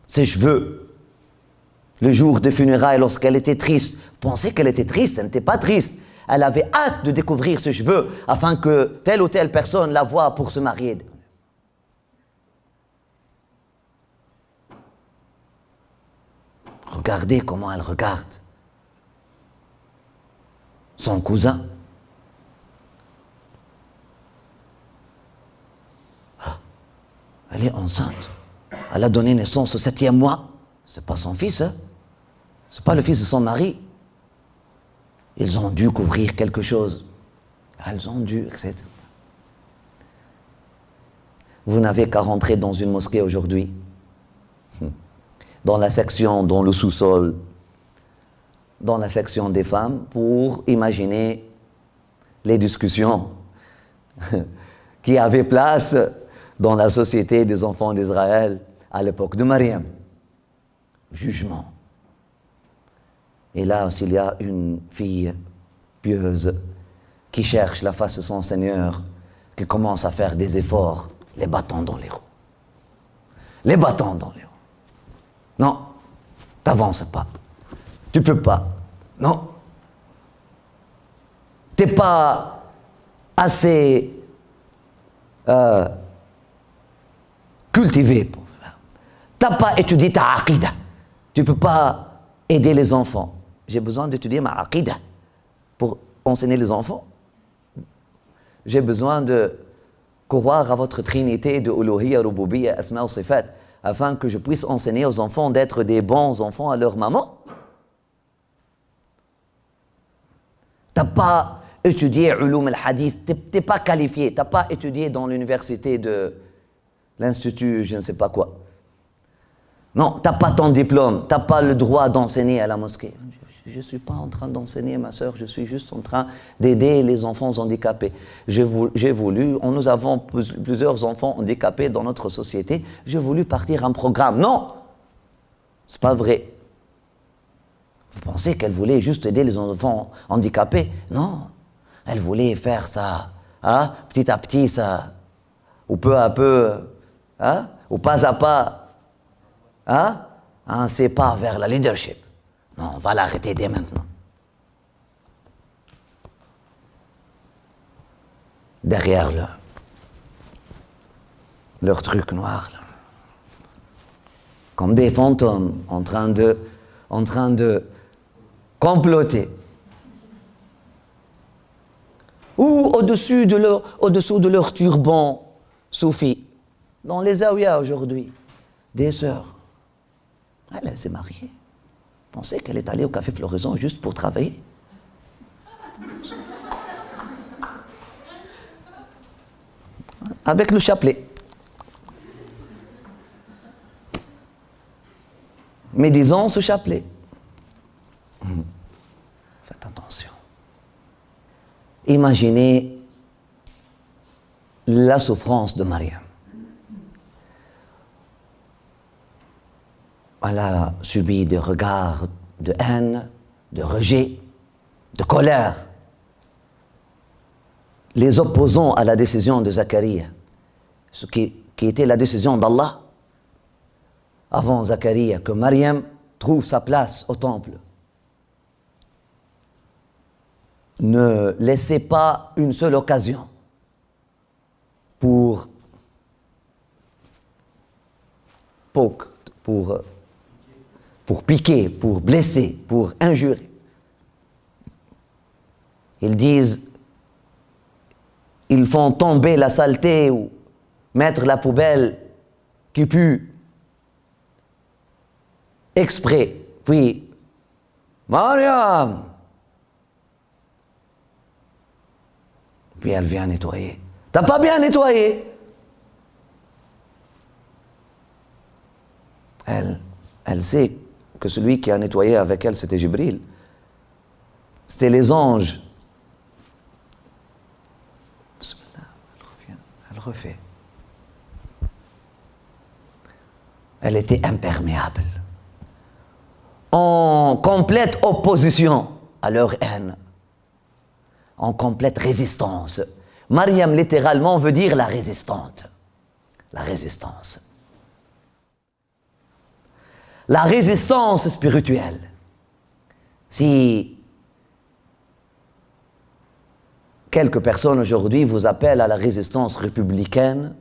ses cheveux le jour des funérailles lorsqu'elle était triste. Pensez qu'elle était triste, elle n'était pas triste. Elle avait hâte de découvrir ses cheveux afin que telle ou telle personne la voie pour se marier. Regardez comment elle regarde son cousin. Elle est enceinte. Elle a donné naissance au 7e mois. C'est pas son fils, hein? C'est pas le fils de son mari. Ils ont dû couvrir quelque chose. Elles ont dû, etc. Vous n'avez qu'à rentrer dans une mosquée aujourd'hui, dans la section, dans le sous-sol, dans la section des femmes, pour imaginer les discussions qui avaient place dans la société des enfants d'Israël à l'époque de Mariam. Jugement. Et là aussi, il y a une fille pieuse qui cherche la face de son Seigneur, qui commence à faire des efforts, les bâtons dans les roues. Les bâtons dans les roues. Non, t'avances pas. Tu peux pas. Non. T'es pas assez cultivé pour faire. T'as pas étudié ta aqida. Tu peux pas aider les enfants. J'ai besoin d'étudier ma aqida pour enseigner les enfants. J'ai besoin de croire à votre trinité de Uluhiyya, Rububiyya, Asma ou Sifat, afin que je puisse enseigner aux enfants d'être des bons enfants à leur maman. T'as pas étudié Ulum al-Hadith, t'es pas qualifié, t'as pas étudié dans l'université de l'institut, je ne sais pas quoi. Non, t'as pas ton diplôme, t'as pas le droit d'enseigner à la mosquée. Je ne suis pas en train d'enseigner, ma sœur, je suis juste en train d'aider les enfants handicapés. J'ai voulu, nous avons plusieurs enfants handicapés dans notre société, j'ai voulu partir un programme. Non, c'est pas vrai. Vous pensez qu'elle voulait juste aider les enfants handicapés? Non, elle voulait faire ça, hein, petit à petit, ça, ou peu à peu, hein, ou pas à pas, hein, un pas vers la leadership. Non, on va l'arrêter dès maintenant. Derrière leur truc noir, là. Comme des fantômes en train de comploter. Ou au-dessous de leur turban soufi, dans les zawiyas aujourd'hui, des sœurs. Elle s'est mariée. Pensez qu'elle est allée au café Floraison juste pour travailler. Avec le chapelet. médisant ce chapelet. Faites attention. Imaginez la souffrance de Mariam. Elle a subi des regards de haine, de rejet, de colère. Les opposants à la décision de Zacharie, ce qui était la décision d'Allah, avant Zacharie, que Mariam trouve sa place au temple. Ne laissez pas une seule occasion pour piquer, pour blesser, pour injurer. Ils disent, ils font tomber la saleté ou mettre la poubelle qui pue exprès. Puis, Mariam! Puis elle vient nettoyer. T'as pas bien nettoyé? Elle sait que celui qui a nettoyé avec elle, c'était Jibril. C'était les anges. Elle refait. Elle était imperméable. En complète opposition à leur haine. En complète résistance. Mariam, littéralement, veut dire la résistante. La résistance. La résistance spirituelle. Si quelques personnes aujourd'hui vous appellent à la résistance républicaine,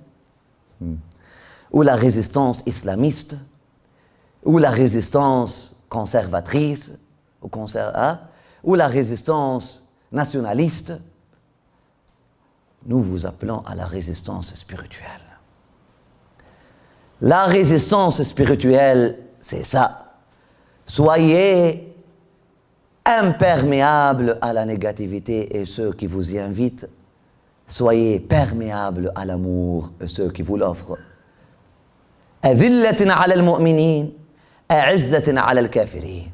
ou la résistance islamiste, ou la résistance conservatrice, ou la résistance nationaliste, nous vous appelons à la résistance spirituelle. La résistance spirituelle, c'est ça. Soyez imperméables à la négativité et ceux qui vous y invitent. Soyez perméables à l'amour et ceux qui vous l'offrent. أذلة على المؤمنين أعزة على الكافرين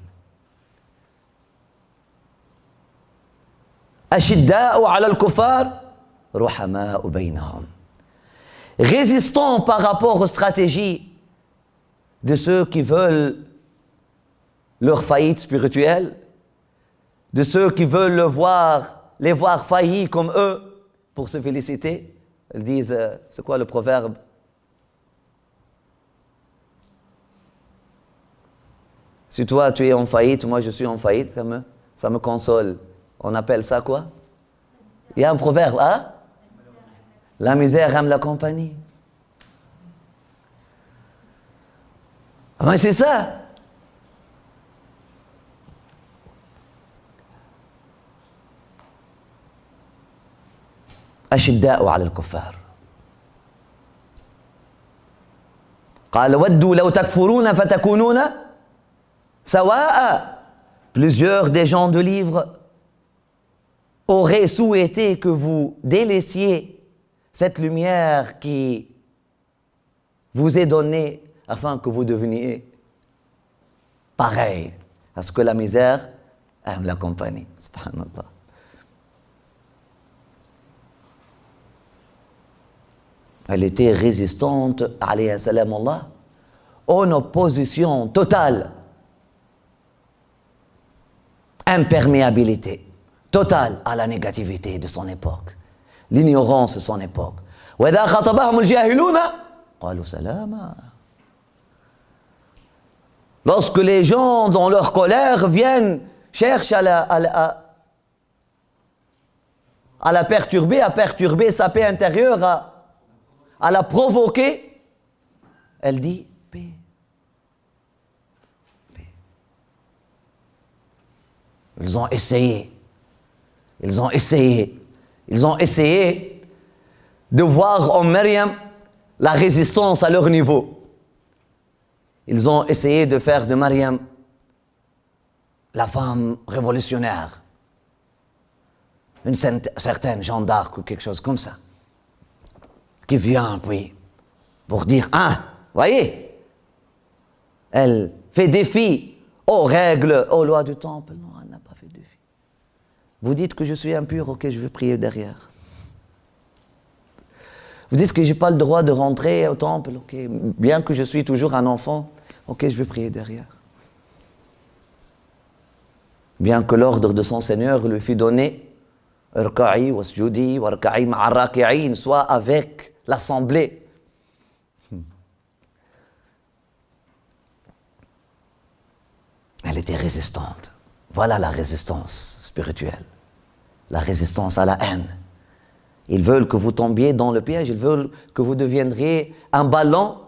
أشداء على الكفار رحماء بينهم. Résistons par rapport aux stratégies de ceux qui veulent leur faillite spirituelle, de ceux qui veulent les voir faillir comme eux pour se féliciter. Ils disent, c'est quoi le proverbe? Si toi tu es en faillite, moi je suis en faillite, ça me console. On appelle ça quoi? Il y a un proverbe, hein? La misère aime la compagnie. Ah ben c'est ça. أشداء على الكفار. قال ودوا لو تكفرون فتكونون سواء. Plusieurs des gens de livre auraient souhaité que vous délaissiez cette lumière qui vous est donnée afin que vous deveniez pareil. Parce que la misère aime la compagnie. Subhanallah. Elle était résistante, alayhi salam Allah, en opposition totale. Imperméabilité totale à la négativité de son époque. L'ignorance de son époque. وَإِذَا خَطَبَهُمُ الْجَاهِلُونَ قَالُوا سَلَامًا. Lorsque les gens, dans leur colère, viennent, cherchent à la perturber, à perturber sa paix intérieure, à la provoquer, elle dit paix. Paix. Ils ont essayé de voir en Maryam la résistance à leur niveau. Ils ont essayé de faire de Maryam la femme révolutionnaire, une certaine Jeanne d'Arc ou quelque chose comme ça, qui vient puis pour dire, voyez, elle fait défi aux règles, aux lois du temple. Non, elle n'a pas fait défi. Vous dites que je suis impur, ok, je vais prier derrière. Vous dites que je n'ai pas le droit de rentrer au temple, ok, bien que je suis toujours un enfant, ok, je vais prier derrière. Bien que l'ordre de son Seigneur lui fut donné, Irka'i wasjudi warka'i ma'a raki'in, soit avec l'assemblée. Elle était résistante. Voilà la résistance spirituelle. La résistance à la haine. Ils veulent que vous tombiez dans le piège, ils veulent que vous deviendriez un ballon,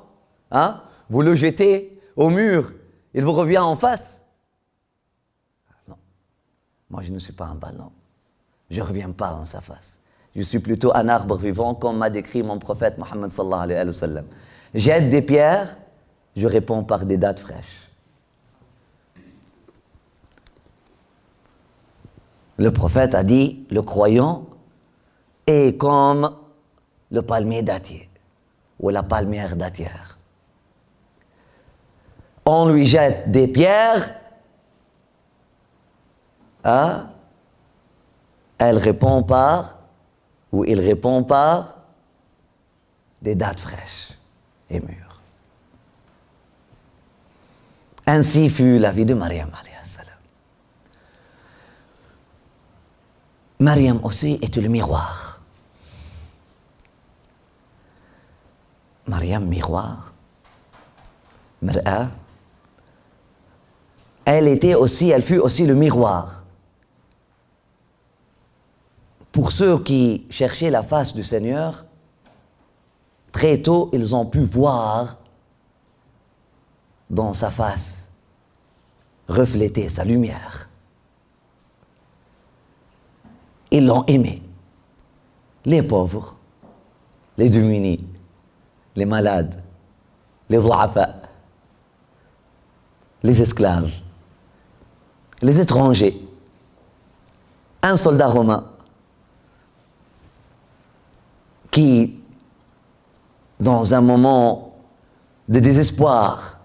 hein? Vous le jetez au mur, il vous revient en face. Non, moi je ne suis pas un ballon, je ne reviens pas en sa face. Je suis plutôt un arbre vivant, comme m'a décrit mon prophète Mohammed sallallahu alayhi wa sallam. Jette des pierres, je réponds par des dattes fraîches. Le prophète a dit, le croyant est comme le palmier dattier ou la palmière dattière. On lui jette des pierres, hein? Elle répond par, ou il répond par des dattes fraîches et mûres. Ainsi fut la vie de Mariam alayhi salam. Mariam aussi était le miroir. Mariam, miroir, mir'a. Elle fut aussi le miroir. Pour ceux qui cherchaient la face du Seigneur, très tôt, ils ont pu voir dans sa face refléter sa lumière. Ils l'ont aimé. Les pauvres, les démunis, les malades, les du'afa, les esclaves, les étrangers, un soldat romain qui, dans un moment de désespoir,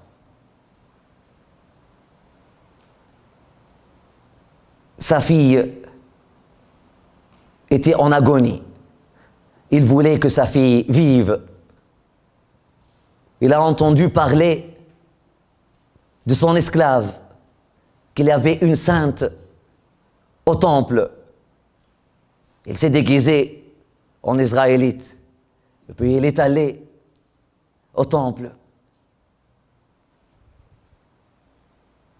sa fille était en agonie. Il voulait que sa fille vive. Il a entendu parler de son esclave, qu'il y avait une sainte au temple. Il s'est déguisé en israélite. Et puis il est allé au temple.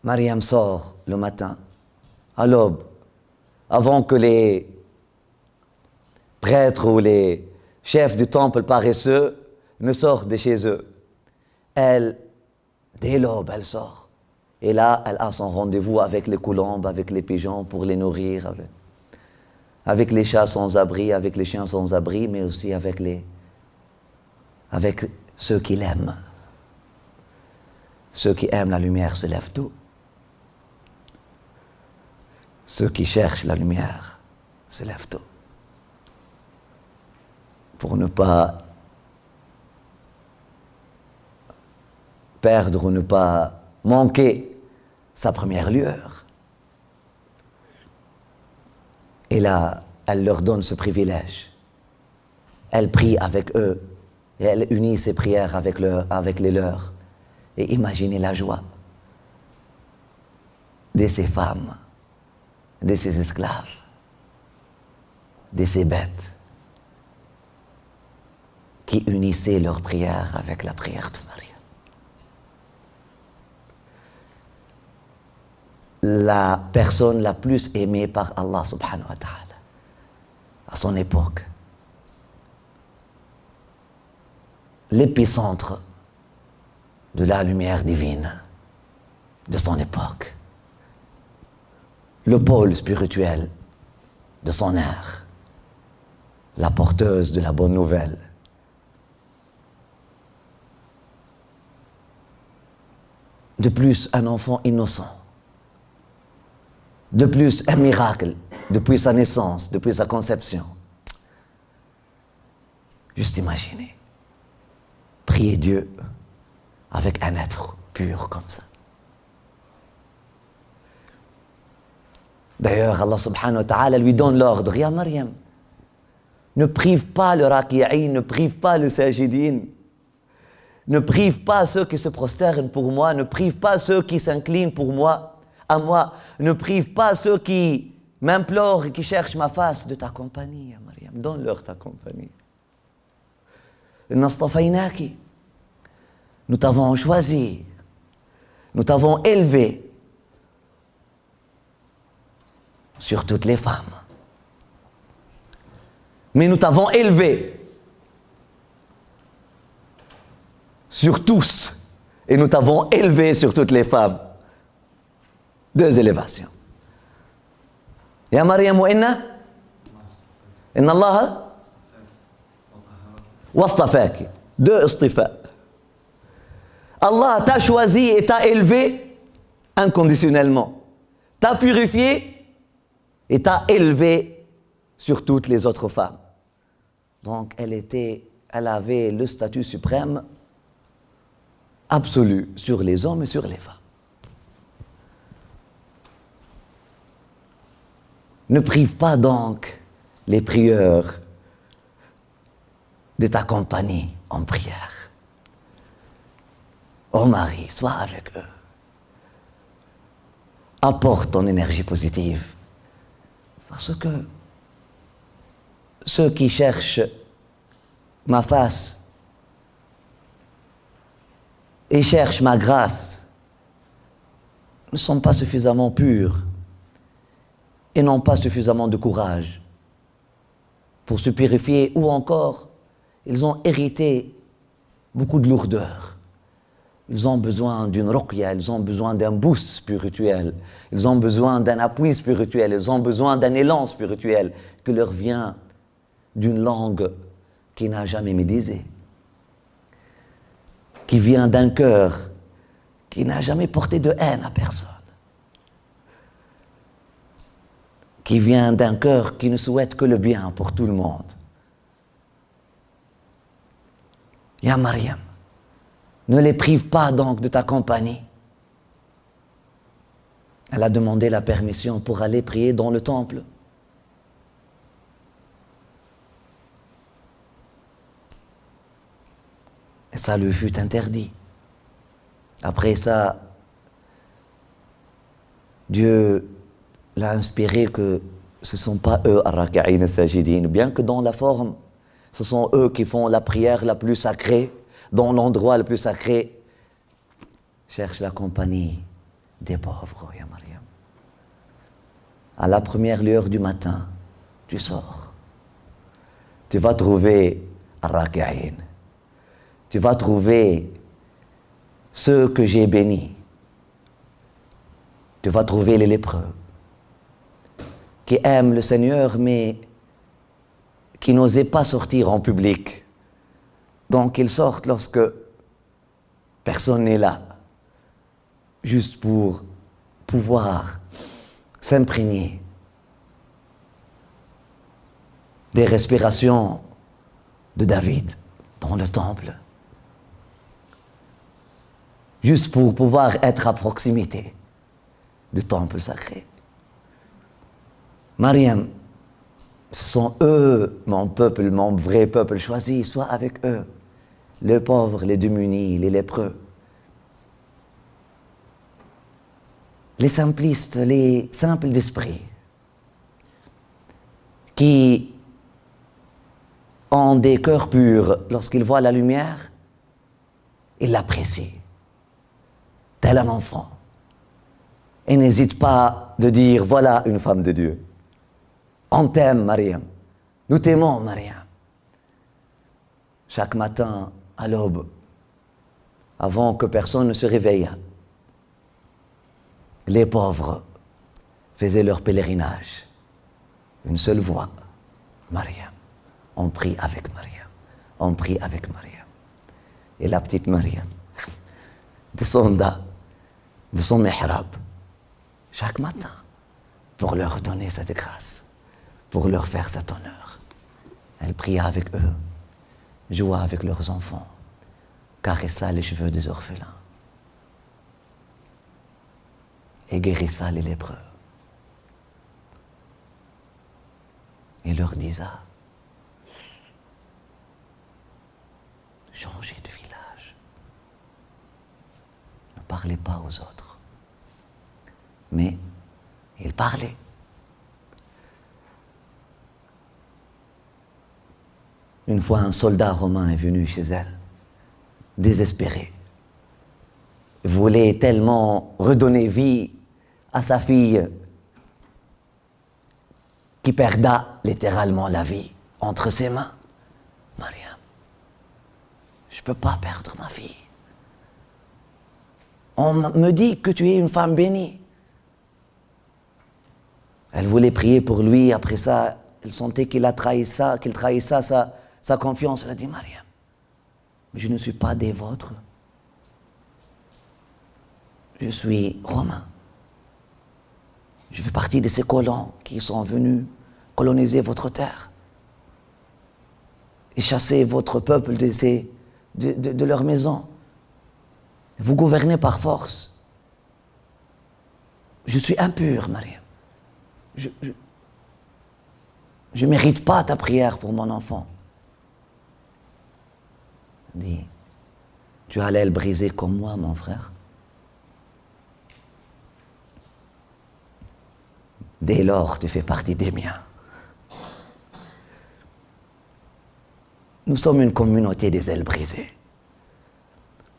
Mariam sort le matin, à l'aube, avant que les prêtres ou les chefs du temple paresseux ne sortent de chez eux. Elle, dès l'aube, elle sort. Et là, elle a son rendez-vous avec les colombes, avec les pigeons pour les nourrir, avec les chats sans abri, avec les chiens sans abri, mais aussi avec ceux qui l'aiment. Ceux qui aiment la lumière se lèvent tôt. Ceux qui cherchent la lumière se lèvent tôt. Pour ne pas perdre ou ne pas manquer sa première lueur. Et là, elle leur donne ce privilège. Elle prie avec eux et elle unit ses prières avec les leurs. Et imaginez la joie de ces femmes, de ces esclaves, de ces bêtes qui unissaient leurs prières avec la prière de Marie. La personne la plus aimée par Allah subhanahu wa ta'ala à son époque. L'épicentre de la lumière divine de son époque. Le pôle spirituel de son ère. La porteuse de la bonne nouvelle. De plus, un enfant innocent. De plus, un miracle, depuis sa naissance, depuis sa conception. Juste imaginez, prier Dieu avec un être pur comme ça. D'ailleurs, Allah subhanahu wa ta'ala lui donne l'ordre. Ya Maryam, ne prive pas le raki'in, ne prive pas le sajidin. Ne prive pas ceux qui se prosternent pour moi, ne prive pas ceux qui s'inclinent pour moi, à moi. Ne prive pas ceux qui m'implorent et qui cherchent ma face de ta compagnie, ya Maryam. Donne-leur ta compagnie. Nastafaynaki. Nous t'avons choisi, nous t'avons élevé sur toutes les femmes. Mais nous t'avons élevé sur tous et nous t'avons élevé sur toutes les femmes. Deux élévations. Ya Maryam wa inna Allah wastafaki. Deux istifa. Allah t'a choisi et t'a élevé inconditionnellement. T'a purifié et t'a élevé sur toutes les autres femmes. Donc elle avait le statut suprême absolu sur les hommes et sur les femmes. Ne prive pas donc les prieurs de ta compagnie en prière. Oh mari, sois avec eux. Apporte ton énergie positive. Parce que ceux qui cherchent ma face et cherchent ma grâce ne sont pas suffisamment purs et n'ont pas suffisamment de courage pour se purifier, ou encore ils ont hérité beaucoup de lourdeur. Ils ont besoin d'une ruqya, ils ont besoin d'un boost spirituel, ils ont besoin d'un appui spirituel, ils ont besoin d'un élan spirituel qui leur vient d'une langue qui n'a jamais médisé, qui vient d'un cœur qui n'a jamais porté de haine à personne, qui vient d'un cœur qui ne souhaite que le bien pour tout le monde. Ya Maryam, ne les prive pas donc de ta compagnie. Elle a demandé la permission pour aller prier dans le temple. Et ça lui fut interdit. Après ça, Dieu l'a inspiré que ce ne sont pas eux, ar-raka'in as-sajidin, bien que dans la forme, ce sont eux qui font la prière la plus sacrée, dans l'endroit le plus sacré. Cherche la compagnie des pauvres, ya Maryam. À la première lueur du matin, tu sors. Tu vas trouver ar-raka'in. Tu vas trouver ceux que j'ai bénis. Tu vas trouver les lépreux qui aiment le Seigneur mais qui n'osaient pas sortir en public. Donc ils sortent lorsque personne n'est là, juste pour pouvoir s'imprégner des respirations de David dans le temple, juste pour pouvoir être à proximité du temple sacré. Maryam, ce sont eux, mon peuple, mon vrai peuple choisi, sois avec eux, les pauvres, les démunis, les lépreux, les simplistes, les simples d'esprit, qui ont des cœurs purs. Lorsqu'ils voient la lumière, ils l'apprécient, tel un enfant, et n'hésitent pas de dire, voilà une femme de Dieu. On t'aime, Maryam. Nous t'aimons, Maryam. Chaque matin, à l'aube, avant que personne ne se réveille, les pauvres faisaient leur pèlerinage. Une seule voix, Maryam. On prie avec Maryam. On prie avec Maryam. Et la petite Maryam descendait de son mihrab chaque matin pour leur donner cette grâce, pour leur faire cet honneur. Elle pria avec eux, joua avec leurs enfants, caressa les cheveux des orphelins et guérissa les lépreux. et leur disait, changez de village. Ne parlez pas aux autres. Mais il parlait. Une fois, un soldat romain est venu chez elle, désespéré. Il voulait tellement redonner vie à sa fille qui perda littéralement la vie entre ses mains. Mariam, je ne peux pas perdre ma fille. On me dit que tu es une femme bénie. Elle voulait prier pour lui. Après ça, elle sentait qu'il trahissait sa confiance. Elle a dit, Mariam, je ne suis pas des vôtres. Je suis romain. Je fais partie de ces colons qui sont venus coloniser votre terre et chasser votre peuple de leur maison. Vous gouvernez par force. Je suis impur, Mariam. Je ne mérite pas ta prière pour mon enfant. Il dit, tu as l'aile brisée comme moi, mon frère. Dès lors, tu fais partie des miens. Nous sommes une communauté des ailes brisées.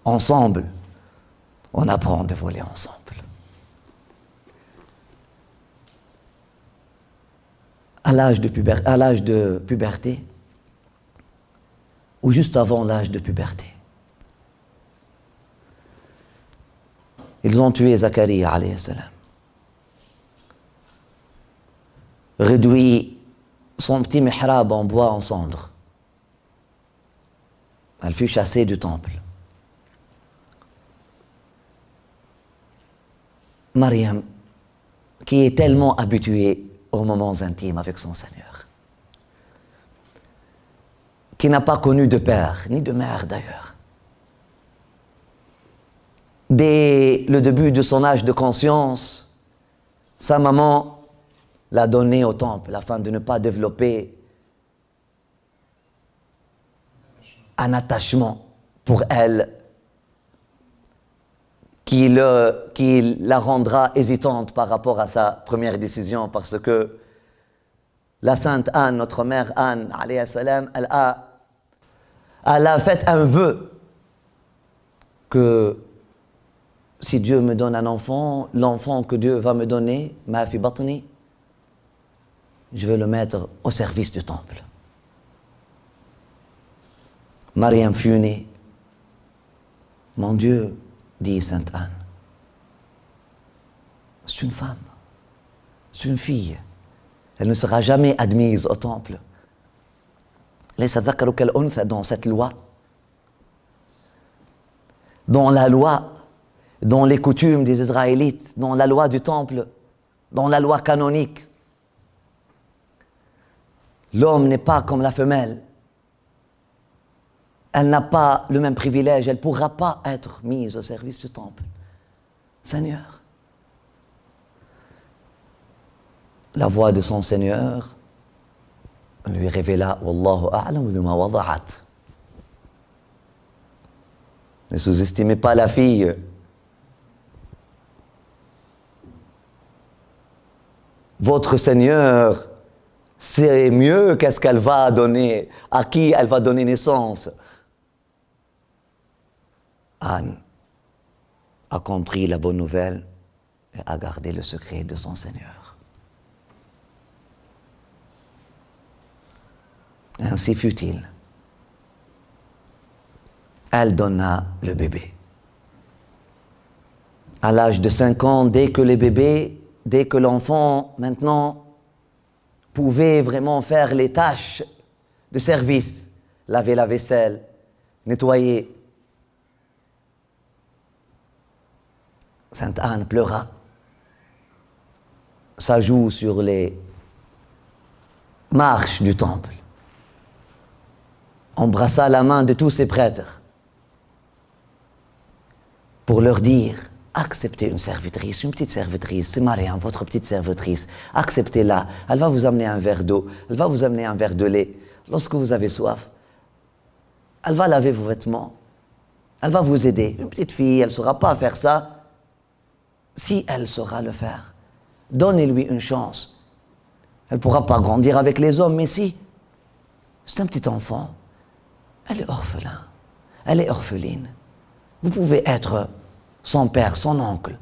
Ensemble, on apprend de voler ensemble. À l'âge de puberté, ou juste avant l'âge de puberté, ils ont tué Zacharia, alayhi salam. Réduit son petit mihrab en bois en cendres. Elle fut chassée du temple. Mariam, qui est tellement habituée aux moments intimes avec son Seigneur, qui n'a pas connu de père, ni de mère d'ailleurs. Dès le début de son âge de conscience, sa maman l'a donné au temple afin de ne pas développer un attachement pour elle qui la rendra hésitante par rapport à sa première décision, parce que la sainte Anne, notre mère Anne, alayhi salam, elle a fait un vœu que si Dieu me donne un enfant, l'enfant que Dieu va me donner, ma fi batni, je vais le mettre au service du temple. Mariam fut née. Mon Dieu, dit sainte Anne, c'est une femme, c'est une fille. Elle ne sera jamais admise au temple. Dans cette loi, dans la loi, dans les coutumes des Israélites, dans la loi du temple, dans la loi canonique, l'homme n'est pas comme la femelle. Elle n'a pas le même privilège, elle ne pourra pas être mise au service du temple. Seigneur. La voix de son Seigneur lui révéla Wallahu a'lam bima wada'at. Ne sous-estimez pas la fille. Votre Seigneur sait mieux qu'est-ce qu'elle va donner, à qui elle va donner naissance. Anne a compris la bonne nouvelle et a gardé le secret de son Seigneur. Ainsi fut-il. Elle donna le bébé. À l'âge de 5 ans, dès que l'enfant, maintenant, pouvait vraiment faire les tâches de service, laver la vaisselle, nettoyer, Sainte Anne pleura, sa joue sur les marches du temple, embrassa la main de tous ses prêtres pour leur dire acceptez une servitrice, une petite servitrice, c'est Mariam, votre petite servitrice, acceptez-la, elle va vous amener un verre d'eau, elle va vous amener un verre de lait. Lorsque vous avez soif, elle va laver vos vêtements, elle va vous aider. Une petite fille, elle ne saura pas faire ça, si elle saura le faire. Donnez-lui une chance. Elle ne pourra pas grandir avec les hommes, mais si, c'est un petit enfant, elle est orphelin, elle est orpheline. Vous pouvez être son père, son oncle,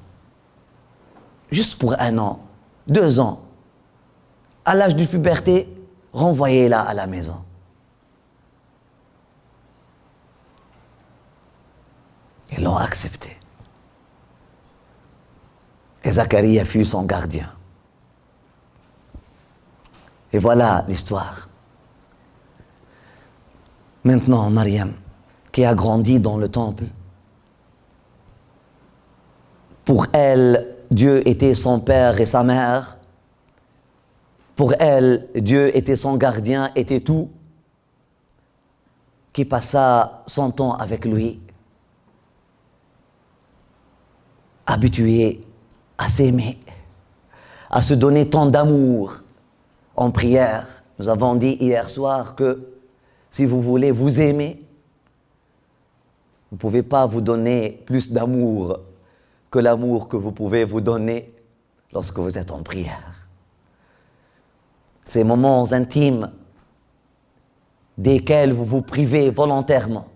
juste pour 1 an, 2 ans. À l'âge de puberté, renvoyez-la à la maison. Ils l'ont accepté. Et Zacharie fut son gardien. Et voilà l'histoire. Maintenant, Mariam, qui a grandi dans le temple, pour elle, Dieu était son père et sa mère. Pour elle, Dieu était son gardien, était tout. Qui passa son temps avec lui, habituée à s'aimer, à se donner tant d'amour en prière. Nous avons dit hier soir que si vous voulez vous aimer, vous ne pouvez pas vous donner plus d'amour que l'amour que vous pouvez vous donner lorsque vous êtes en prière. Ces moments intimes desquels vous vous privez volontairement,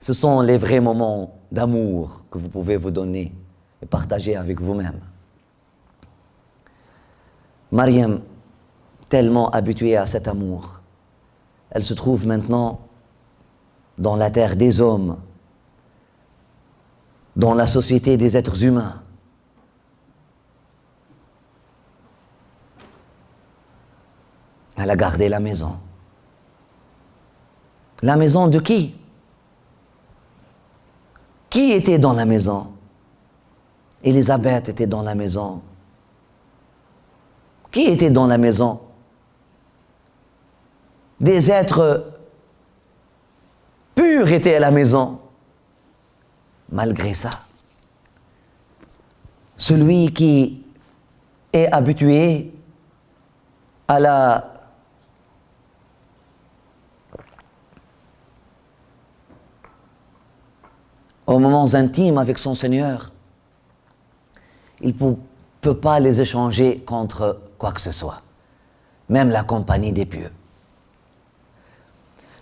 ce sont les vrais moments d'amour que vous pouvez vous donner et partager avec vous-même. Mariam, tellement habituée à cet amour, elle se trouve maintenant dans la terre des hommes, dans la société des êtres humains. Elle a gardé la maison. La maison de qui? Qui était dans la maison? Élisabeth était dans la maison. Qui était dans la maison? Des êtres purs étaient à la maison. Malgré ça, celui qui est habitué aux moments intimes avec son Seigneur, il ne peut pas les échanger contre quoi que ce soit, même la compagnie des pieux.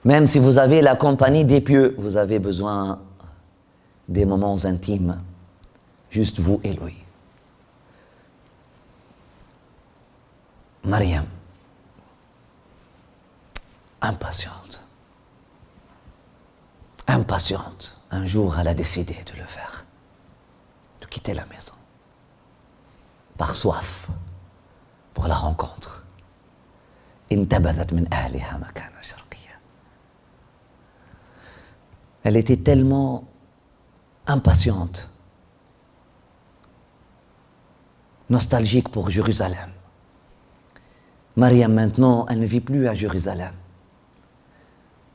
Même si vous avez la compagnie des pieux, vous avez besoin des moments intimes, juste vous et lui. Mariam, impatiente, un jour elle a décidé de le faire, de quitter la maison, par soif, pour la rencontre. انتبذت من أهلها مكانا شرقيا. Elle était tellement impatiente, nostalgique pour Jérusalem. Mariam maintenant, elle ne vit plus à Jérusalem.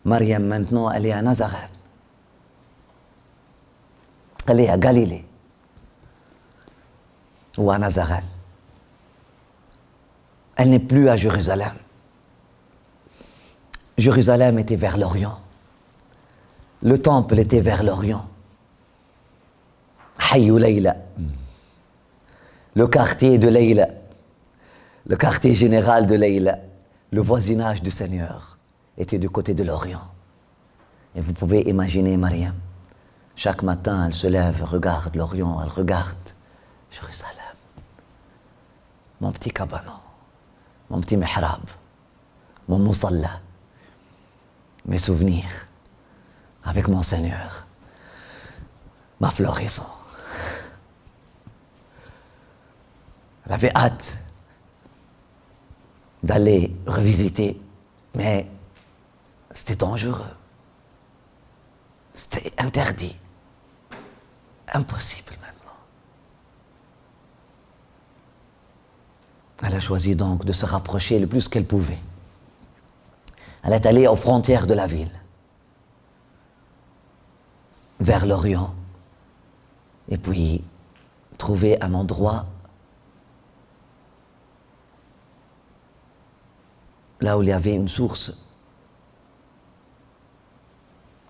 Mariam maintenant, elle est à Nazareth. Elle est à Galilée. Ou à Nazareth. Elle n'est plus à Jérusalem. Jérusalem était vers l'Orient. Le temple était vers l'Orient. Hayou Layla. Le quartier de Layla. Le quartier général de Layla. Le voisinage du Seigneur était du côté de l'Orient. Et vous pouvez imaginer Mariam. Chaque matin, elle se lève, regarde l'Orient, elle regarde Jérusalem. Mon petit cabanon, mon petit mihrab, mon musalla, mes souvenirs avec mon Seigneur, ma floraison. Elle avait hâte d'aller revisiter, mais c'était dangereux. C'était interdit. Impossible maintenant. Elle a choisi donc de se rapprocher le plus qu'elle pouvait. Elle est allée aux frontières de la ville, vers l'Orient, Et puis, trouver un endroit là où il y avait une source,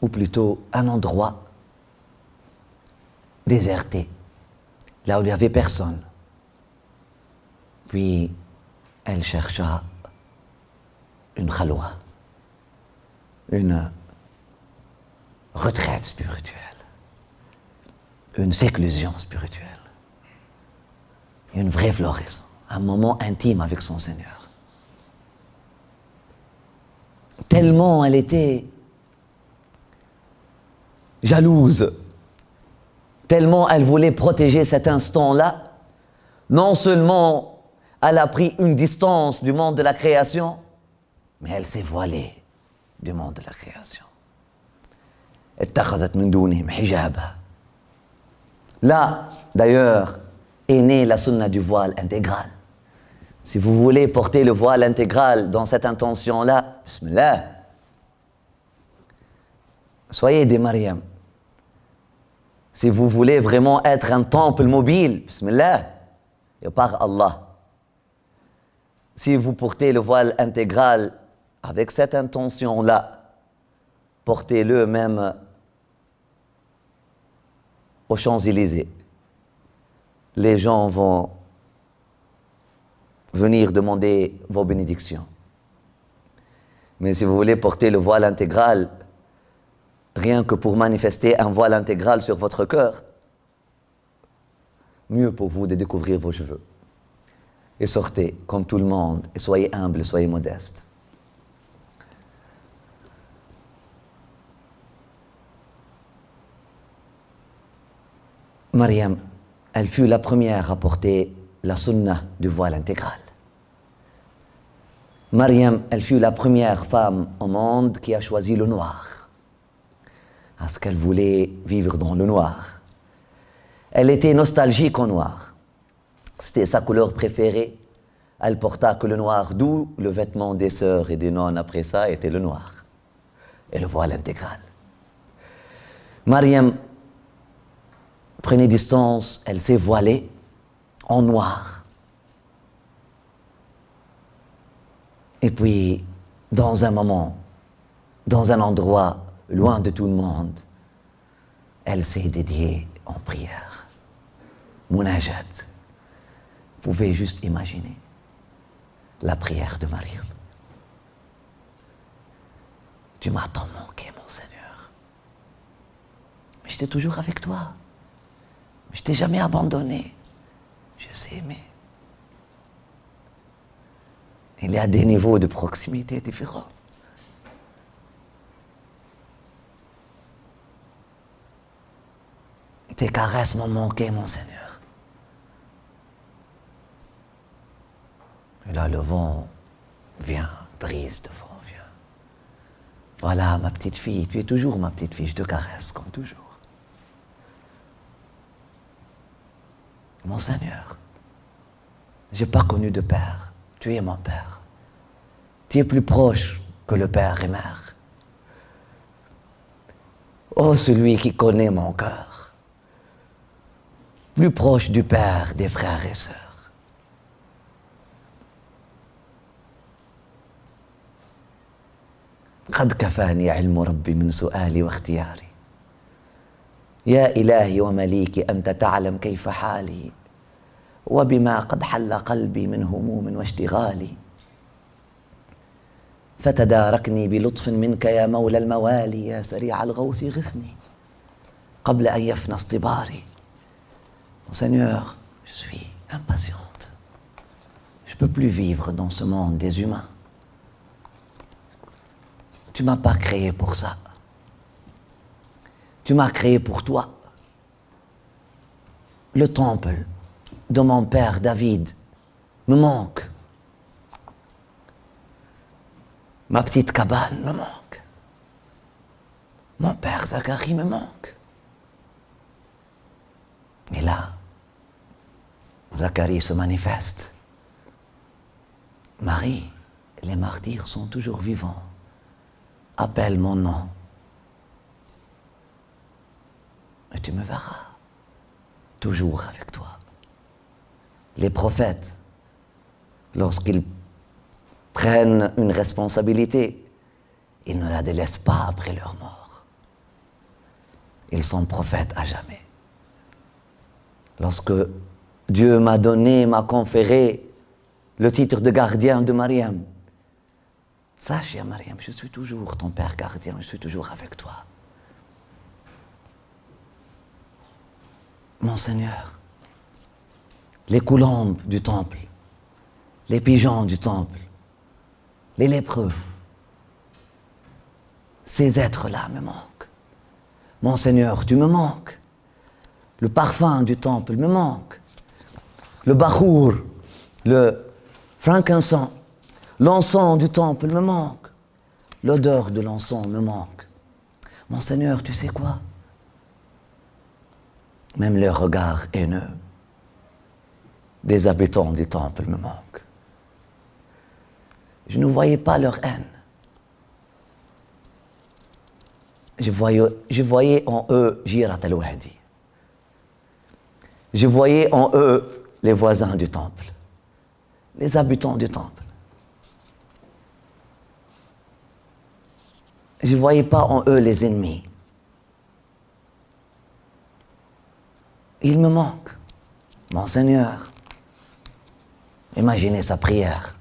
ou plutôt un endroit déserté, là où il n'y avait personne. Puis, elle chercha une khalwa, une retraite spirituelle, une séclusion spirituelle, une vraie floraison, un moment intime avec son Seigneur. Tellement elle était jalouse, tellement elle voulait protéger cet instant-là, non seulement elle a pris une distance du monde de la création, mais elle s'est voilée du monde de la création. اتخذت من دونهم حجابا. Là, d'ailleurs, est née la sunna du voile intégral. Si vous voulez porter le voile intégral dans cette intention-là, bismillah, soyez des Mariam. Si vous voulez vraiment être un temple mobile, bismillah, et par Allah. Si vous portez le voile intégral avec cette intention-là, portez-le même aux Champs-Élysées. Les gens vont venir demander vos bénédictions. Mais si vous voulez porter le voile intégral, rien que pour manifester un voile intégral sur votre cœur, mieux pour vous de découvrir vos cheveux. Et sortez comme tout le monde, et soyez humble, soyez modeste. Mariam, elle fut la première à porter la sunna du voile intégral. Mariam, elle fut la première femme au monde qui a choisi le noir, parce qu'elle voulait vivre dans le noir. Elle était nostalgique au noir. C'était sa couleur préférée. Elle porta que le noir, d'où le vêtement des sœurs et des nonnes après ça était le noir et le voile intégral. Mariam prenait distance, elle s'est voilée en noir. Et puis, dans un moment, dans un endroit loin de tout le monde, elle s'est dédiée en prière. Munajat. Vous pouvez juste imaginer la prière de Mariam. Tu m'as tant manqué, mon Seigneur. Mais j'étais toujours avec toi. Je t'ai jamais abandonné. Je sais aimer. Il y a des niveaux de proximité différents. Tes caresses m'ont manqué, mon Seigneur. Et là, le vent vient, brise de vent, vient. Voilà, ma petite fille, tu es toujours ma petite fille, je te caresse comme toujours. Mon Seigneur, je n'ai pas connu de père, tu es mon père. Tu es plus proche que le père et mère. Oh, celui qui connaît mon cœur, plus proche du père, des frères et sœurs. قد كفاني علم ربي من سؤالي واختياري يا إلهي ومليكي أنت تعلم كيف حالي وبما قد حل قلبي من هموم واشتغالي فتداركني بلطف منك يا مولى الموالي يا سريع الغوث غثني قبل أن يفنى اصطباري. Mon Seigneur, je suis impatiente. Je ne peux plus vivre dans ce monde des humains. Tu ne m'as pas créé pour ça. Tu m'as créé pour toi. Le temple de mon père David me manque. Ma petite cabane me manque. Mon père Zacharie me manque. Et là, Zacharie se manifeste. Marie, les martyrs sont toujours vivants. Appelle mon nom. Et tu me verras. toujours avec toi. Les prophètes, lorsqu'ils prennent une responsabilité, ils ne la délaissent pas après leur mort. Ils sont prophètes à jamais. Lorsque Dieu m'a conféré le titre de gardien de Mariam, sache, ya Mariam, je suis toujours ton père gardien, je suis toujours avec toi. Mon Seigneur, les colombes du temple, les pigeons du temple, les lépreux, ces êtres-là me manquent. Mon Seigneur, tu me manques. Le parfum du temple me manque. Le bachour, le frankincense, l'encens du temple me manque. L'odeur de l'encens me manque. Mon Seigneur, tu sais quoi? Même le regard haineux des habitants du temple me manque. Je ne voyais pas leur haine. Je voyais en eux Jirat al-Wahdi. Je voyais en eux les voisins du temple, les habitants du temple. Je ne voyais pas en eux les ennemis. Il me manque, mon Seigneur. Imaginez sa prière.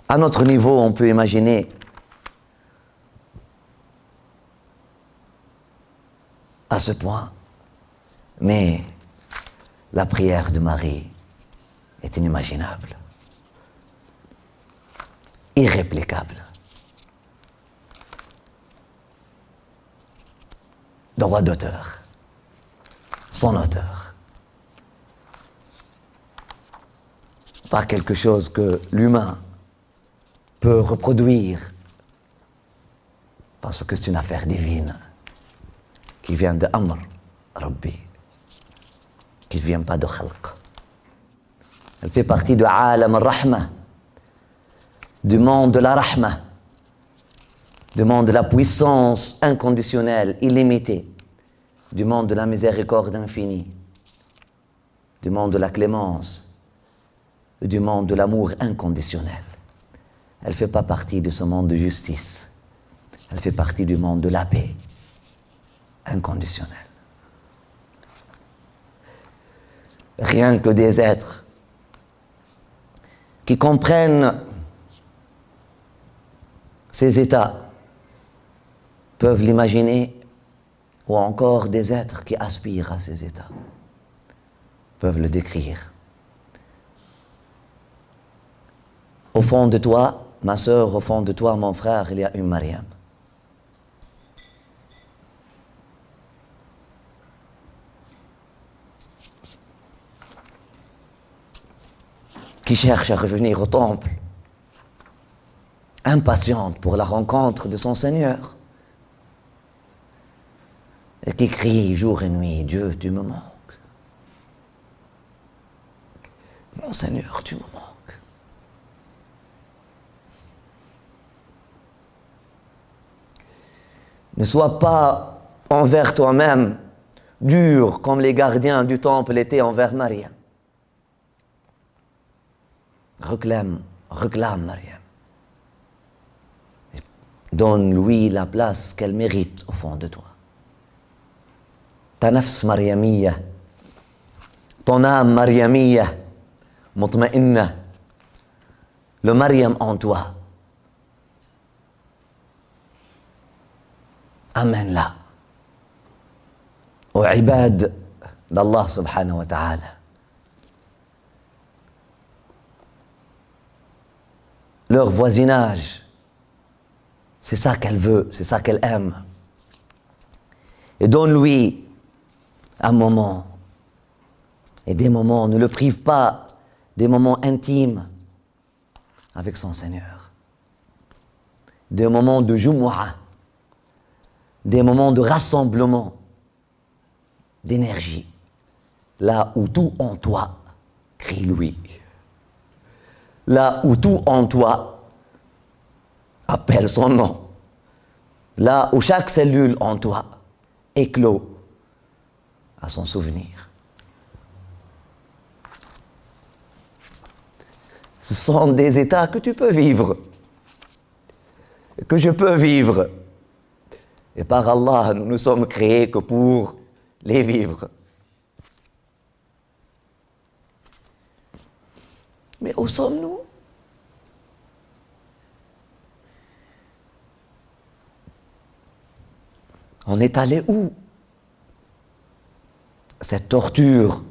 À notre niveau, on peut imaginer à ce point, mais la prière de Marie est inimaginable, irréplicable. Droit d'auteur, son auteur. Pas quelque chose que l'humain peut reproduire, parce que c'est une affaire divine qui vient de Amr, Rabbi, qui ne vient pas de Khalq. Elle fait partie de Alam al-Rahma, du monde de la Rahma, du monde de la puissance inconditionnelle, illimitée, du monde de la miséricorde infinie, du monde de la clémence, du monde de l'amour inconditionnel. Elle ne fait pas partie de ce monde de justice. Elle fait partie du monde de la paix inconditionnelle. Rien que des êtres qui comprennent ces états peuvent l'imaginer, ou encore des êtres qui aspirent à ces états peuvent le décrire. Au fond de toi, ma sœur, au fond de toi, mon frère, il y a une Mariam. Qui cherche à revenir au temple, impatiente pour la rencontre de son Seigneur, et qui crie jour et nuit, Dieu, tu me manques. Mon Seigneur, tu me manques. Ne sois pas envers toi-même dur comme les gardiens du temple étaient envers Mariam. Réclame Mariam. Donne-lui la place qu'elle mérite au fond de toi. Ta nafs mariamiyya, ton âme mariamiyya, mutma'inna, le Mariam en toi. Amène-la au ibad d'Allah subhanahu wa ta'ala. Leur voisinage, c'est ça qu'elle veut, c'est ça qu'elle aime. Et donne-lui un moment, et des moments, ne le prive pas des moments intimes avec son Seigneur. Des moments de Jumu'ah, des moments de rassemblement, d'énergie, là où tout en toi crie lui. Là où tout en toi appelle son nom. Là où chaque cellule en toi éclot à son souvenir. Ce sont des états que tu peux vivre, que je peux vivre. Et par Allah, nous ne sommes créés que pour les vivre. Mais où sommes-nous? On est allé où? Cette torture,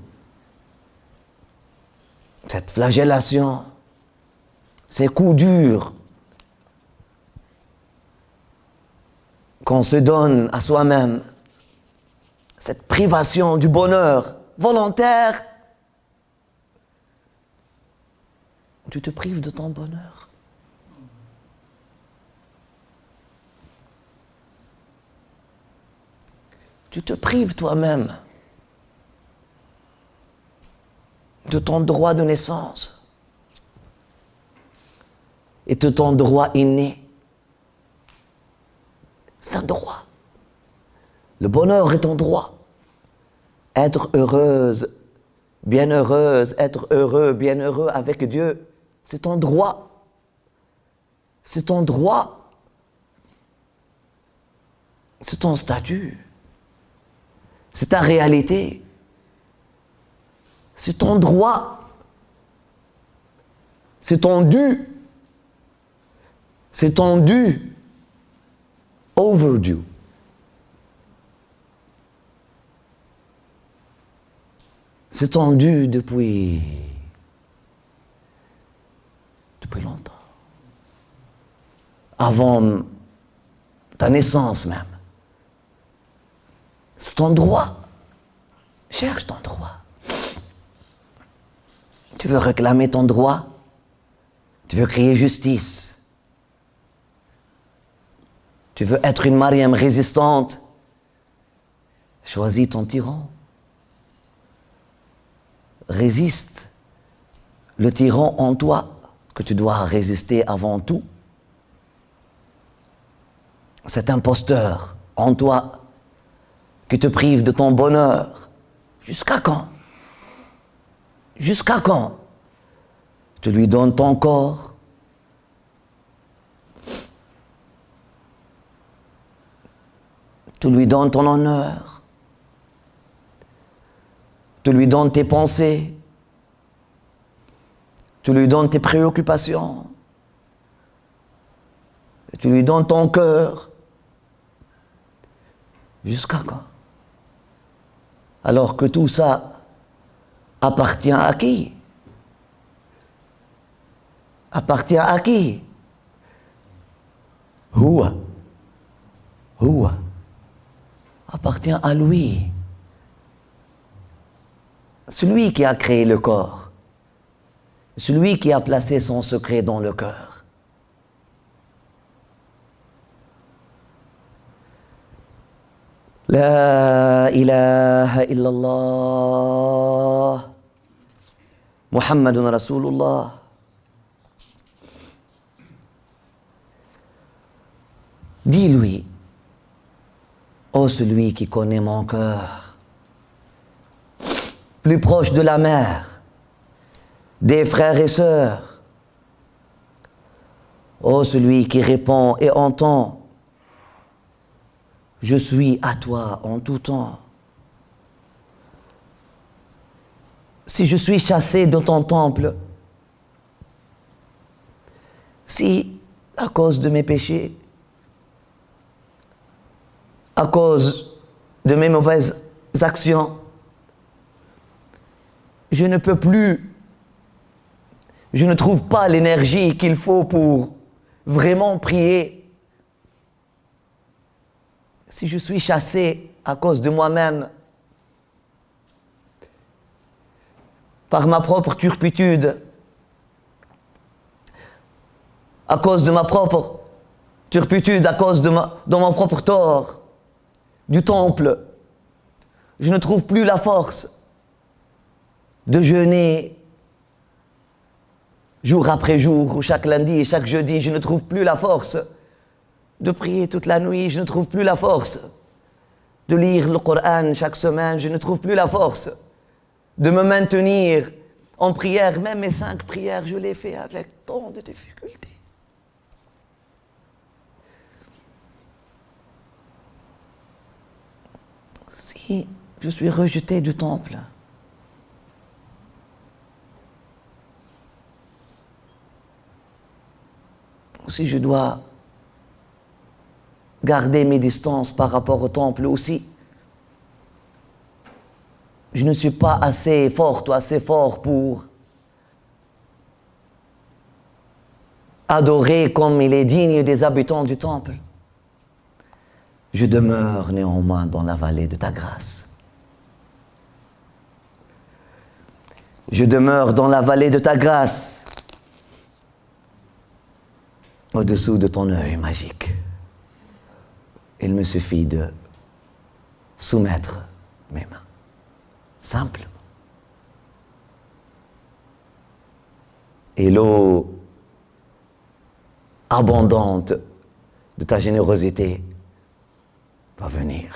cette flagellation, ces coups durs qu'on se donne à soi-même, cette privation du bonheur volontaire, tu te prives de ton bonheur. Tu te prives toi-même de ton droit de naissance et de ton droit inné. C'est un droit. Le bonheur est ton droit. Être heureuse, bienheureuse, être heureux, bienheureux avec Dieu, c'est ton droit. C'est ton droit. C'est ton statut. C'est ta réalité. C'est ton droit. C'est ton dû. C'est ton dû. Overdue. C'est ton dû depuis longtemps. Avant ta naissance même. C'est ton droit. Cherche ton droit. Tu veux réclamer ton droit? Tu veux crier justice? Tu veux être une Mariam résistante? Choisis ton tyran. Résiste. Le tyran en toi, que tu dois résister avant tout. Cet imposteur en toi, qui te prive de ton bonheur. Jusqu'à quand? Jusqu'à quand? Tu lui donnes ton corps. Tu lui donnes ton honneur. Tu lui donnes tes pensées. Tu lui donnes tes préoccupations. Et tu lui donnes ton cœur. Jusqu'à quand? Alors que tout ça appartient à qui? Appartient à qui? Huwa. Huwa. Appartient à lui. Celui qui a créé le corps. Celui qui a placé son secret dans le cœur. La ilaha illallah. Muhammadun Rasulullah. Dis-lui, ô celui qui connaît mon cœur, plus proche de la mère, des frères et sœurs, ô celui qui répond et entend, je suis à toi en tout temps. Si je suis chassé de ton temple, si à cause de mes péchés, à cause de mes mauvaises actions, je ne peux plus, je ne trouve pas l'énergie qu'il faut pour vraiment prier. Si je suis chassé à cause de moi-même, par ma propre turpitude, à cause de ma propre turpitude, à cause de mon propre tort, du temple, je ne trouve plus la force de jeûner jour après jour, ou chaque lundi et chaque jeudi, je ne trouve plus la force de prier toute la nuit, je ne trouve plus la force de lire le Coran chaque semaine, je ne trouve plus la force de me maintenir en prière. Même mes 5 prières, je les fais avec tant de difficultés. Si je suis rejeté du temple, si je dois garder mes distances par rapport au temple aussi, je ne suis pas assez forte ou assez fort pour adorer comme il est digne des habitants du temple. Je demeure néanmoins dans la vallée de ta grâce. Je demeure dans la vallée de ta grâce, au-dessous de ton œil magique. Il me suffit de soumettre mes mains, simplement. Et l'eau abondante de ta générosité va venir.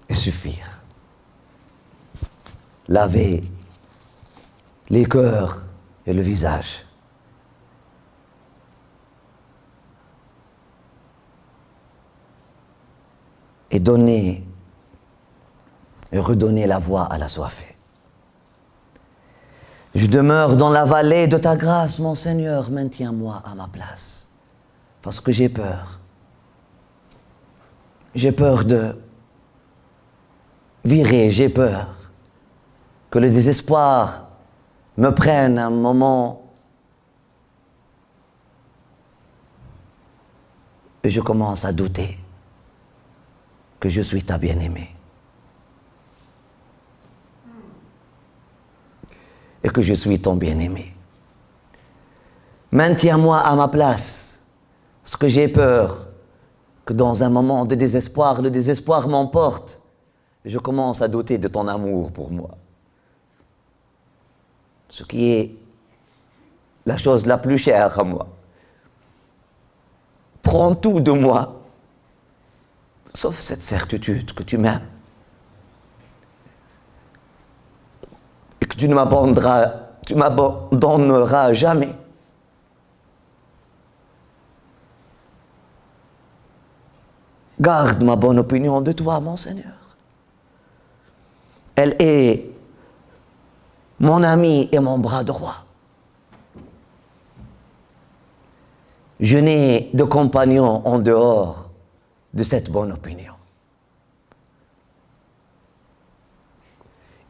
Et suffire. Laver les cœurs et le visage. Et donner et redonner la voix à l'assoiffé. Je demeure dans la vallée de ta grâce, mon Seigneur, maintiens-moi à ma place. Parce que j'ai peur. J'ai peur de virer, j'ai peur que le désespoir me prenne un moment et je commence à douter que je suis ta bien-aimée et que je suis ton bien-aimé. Maintiens-moi à ma place, parce que j'ai peur que dans un moment de désespoir, le désespoir m'emporte et je commence à douter de ton amour pour moi. Ce qui est la chose la plus chère à moi. Prends tout de moi, sauf cette certitude que tu m'aimes et que tu ne m'abandonneras jamais. Garde ma bonne opinion de toi, mon Seigneur. Elle est mon ami et mon bras droit. Je n'ai de compagnon en dehors de cette bonne opinion.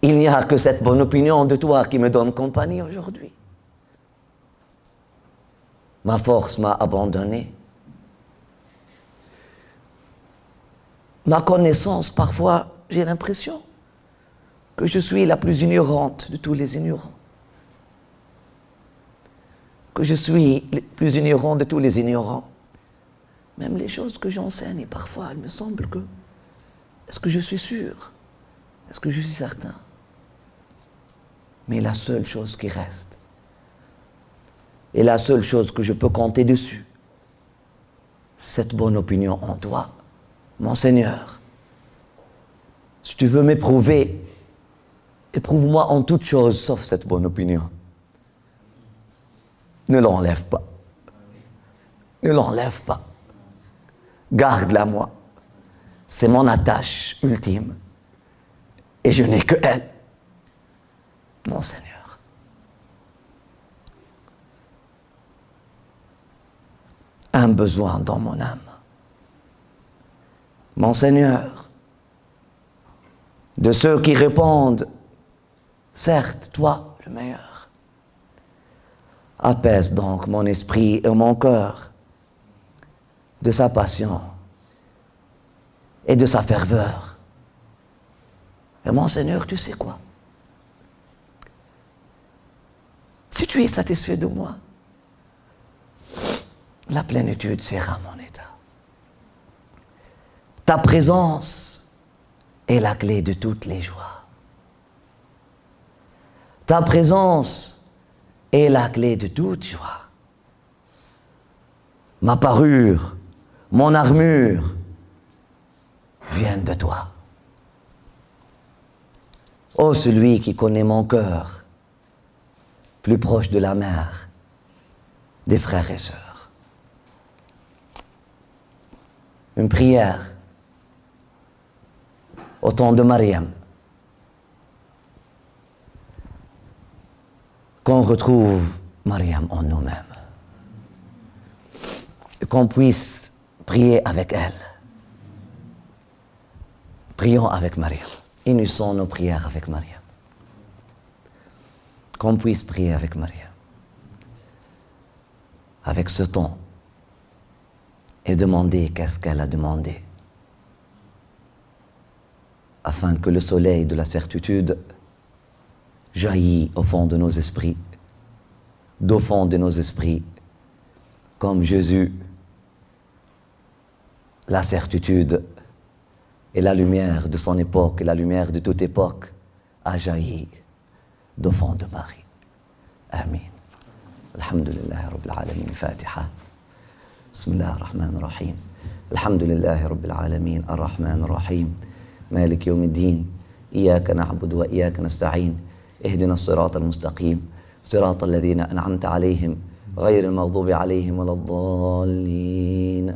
Il n'y a que cette bonne opinion de toi qui me donne compagnie aujourd'hui. Ma force m'a abandonné. Ma connaissance, parfois, j'ai l'impression que je suis la plus ignorante de tous les ignorants. Que je suis le plus ignorant de tous les ignorants. Même les choses que j'enseigne, parfois, il me semble que... Est-ce que je suis sûr? Est-ce que je suis certain? Mais la seule chose qui reste, et la seule chose que je peux compter dessus, cette bonne opinion en toi, mon Seigneur. Si tu veux m'éprouver, éprouve-moi en toute chose, sauf cette bonne opinion. Ne l'enlève pas. Ne l'enlève pas. Garde-la moi. C'est mon attache ultime. Et je n'ai que elle. Mon Seigneur. Un besoin dans mon âme. Mon Seigneur, de ceux qui répondent, certes, toi, le meilleur. Apaise donc mon esprit et mon cœur de sa passion et de sa ferveur. Et mon Seigneur, tu sais quoi? Si tu es satisfait de moi, la plénitude sera mon état. Ta présence est la clé de toutes les joies. Ta présence est la clé de toute joie. Ma parure, mon armure viennent de toi. Ô celui qui connaît mon cœur, plus proche de la mère, des frères et sœurs. Une prière au temps de Mariam, qu'on retrouve Mariam en nous-mêmes, et qu'on puisse prier avec elle. Prions avec Mariam. Unissons nos prières avec Mariam. Qu'on puisse prier avec Mariam. Avec ce temps. Et demander qu'est-ce qu'elle a demandé. Afin que le soleil de la certitude jaillit au fond de nos esprits. D'au fond de nos esprits. Comme Jésus, la certitude et la lumière de son époque, et la lumière de toute époque, a jailli d'au fond de Marie. Amin. Alhamdulillah Rabbil Alamin. Fatiha. Bismillah ar-Rahman ar-Rahim. Alhamdulillah Rabbil Alamin. Ar-Rahman ar-Rahim. Malik yawm ad-din. Iyaka na'budu wa iyaka nasta'in. Ihdina as-sirata al-mustaqim. Sirata alladhina an'amta alayhim. غير المغضوب عليهم ولا الضالين.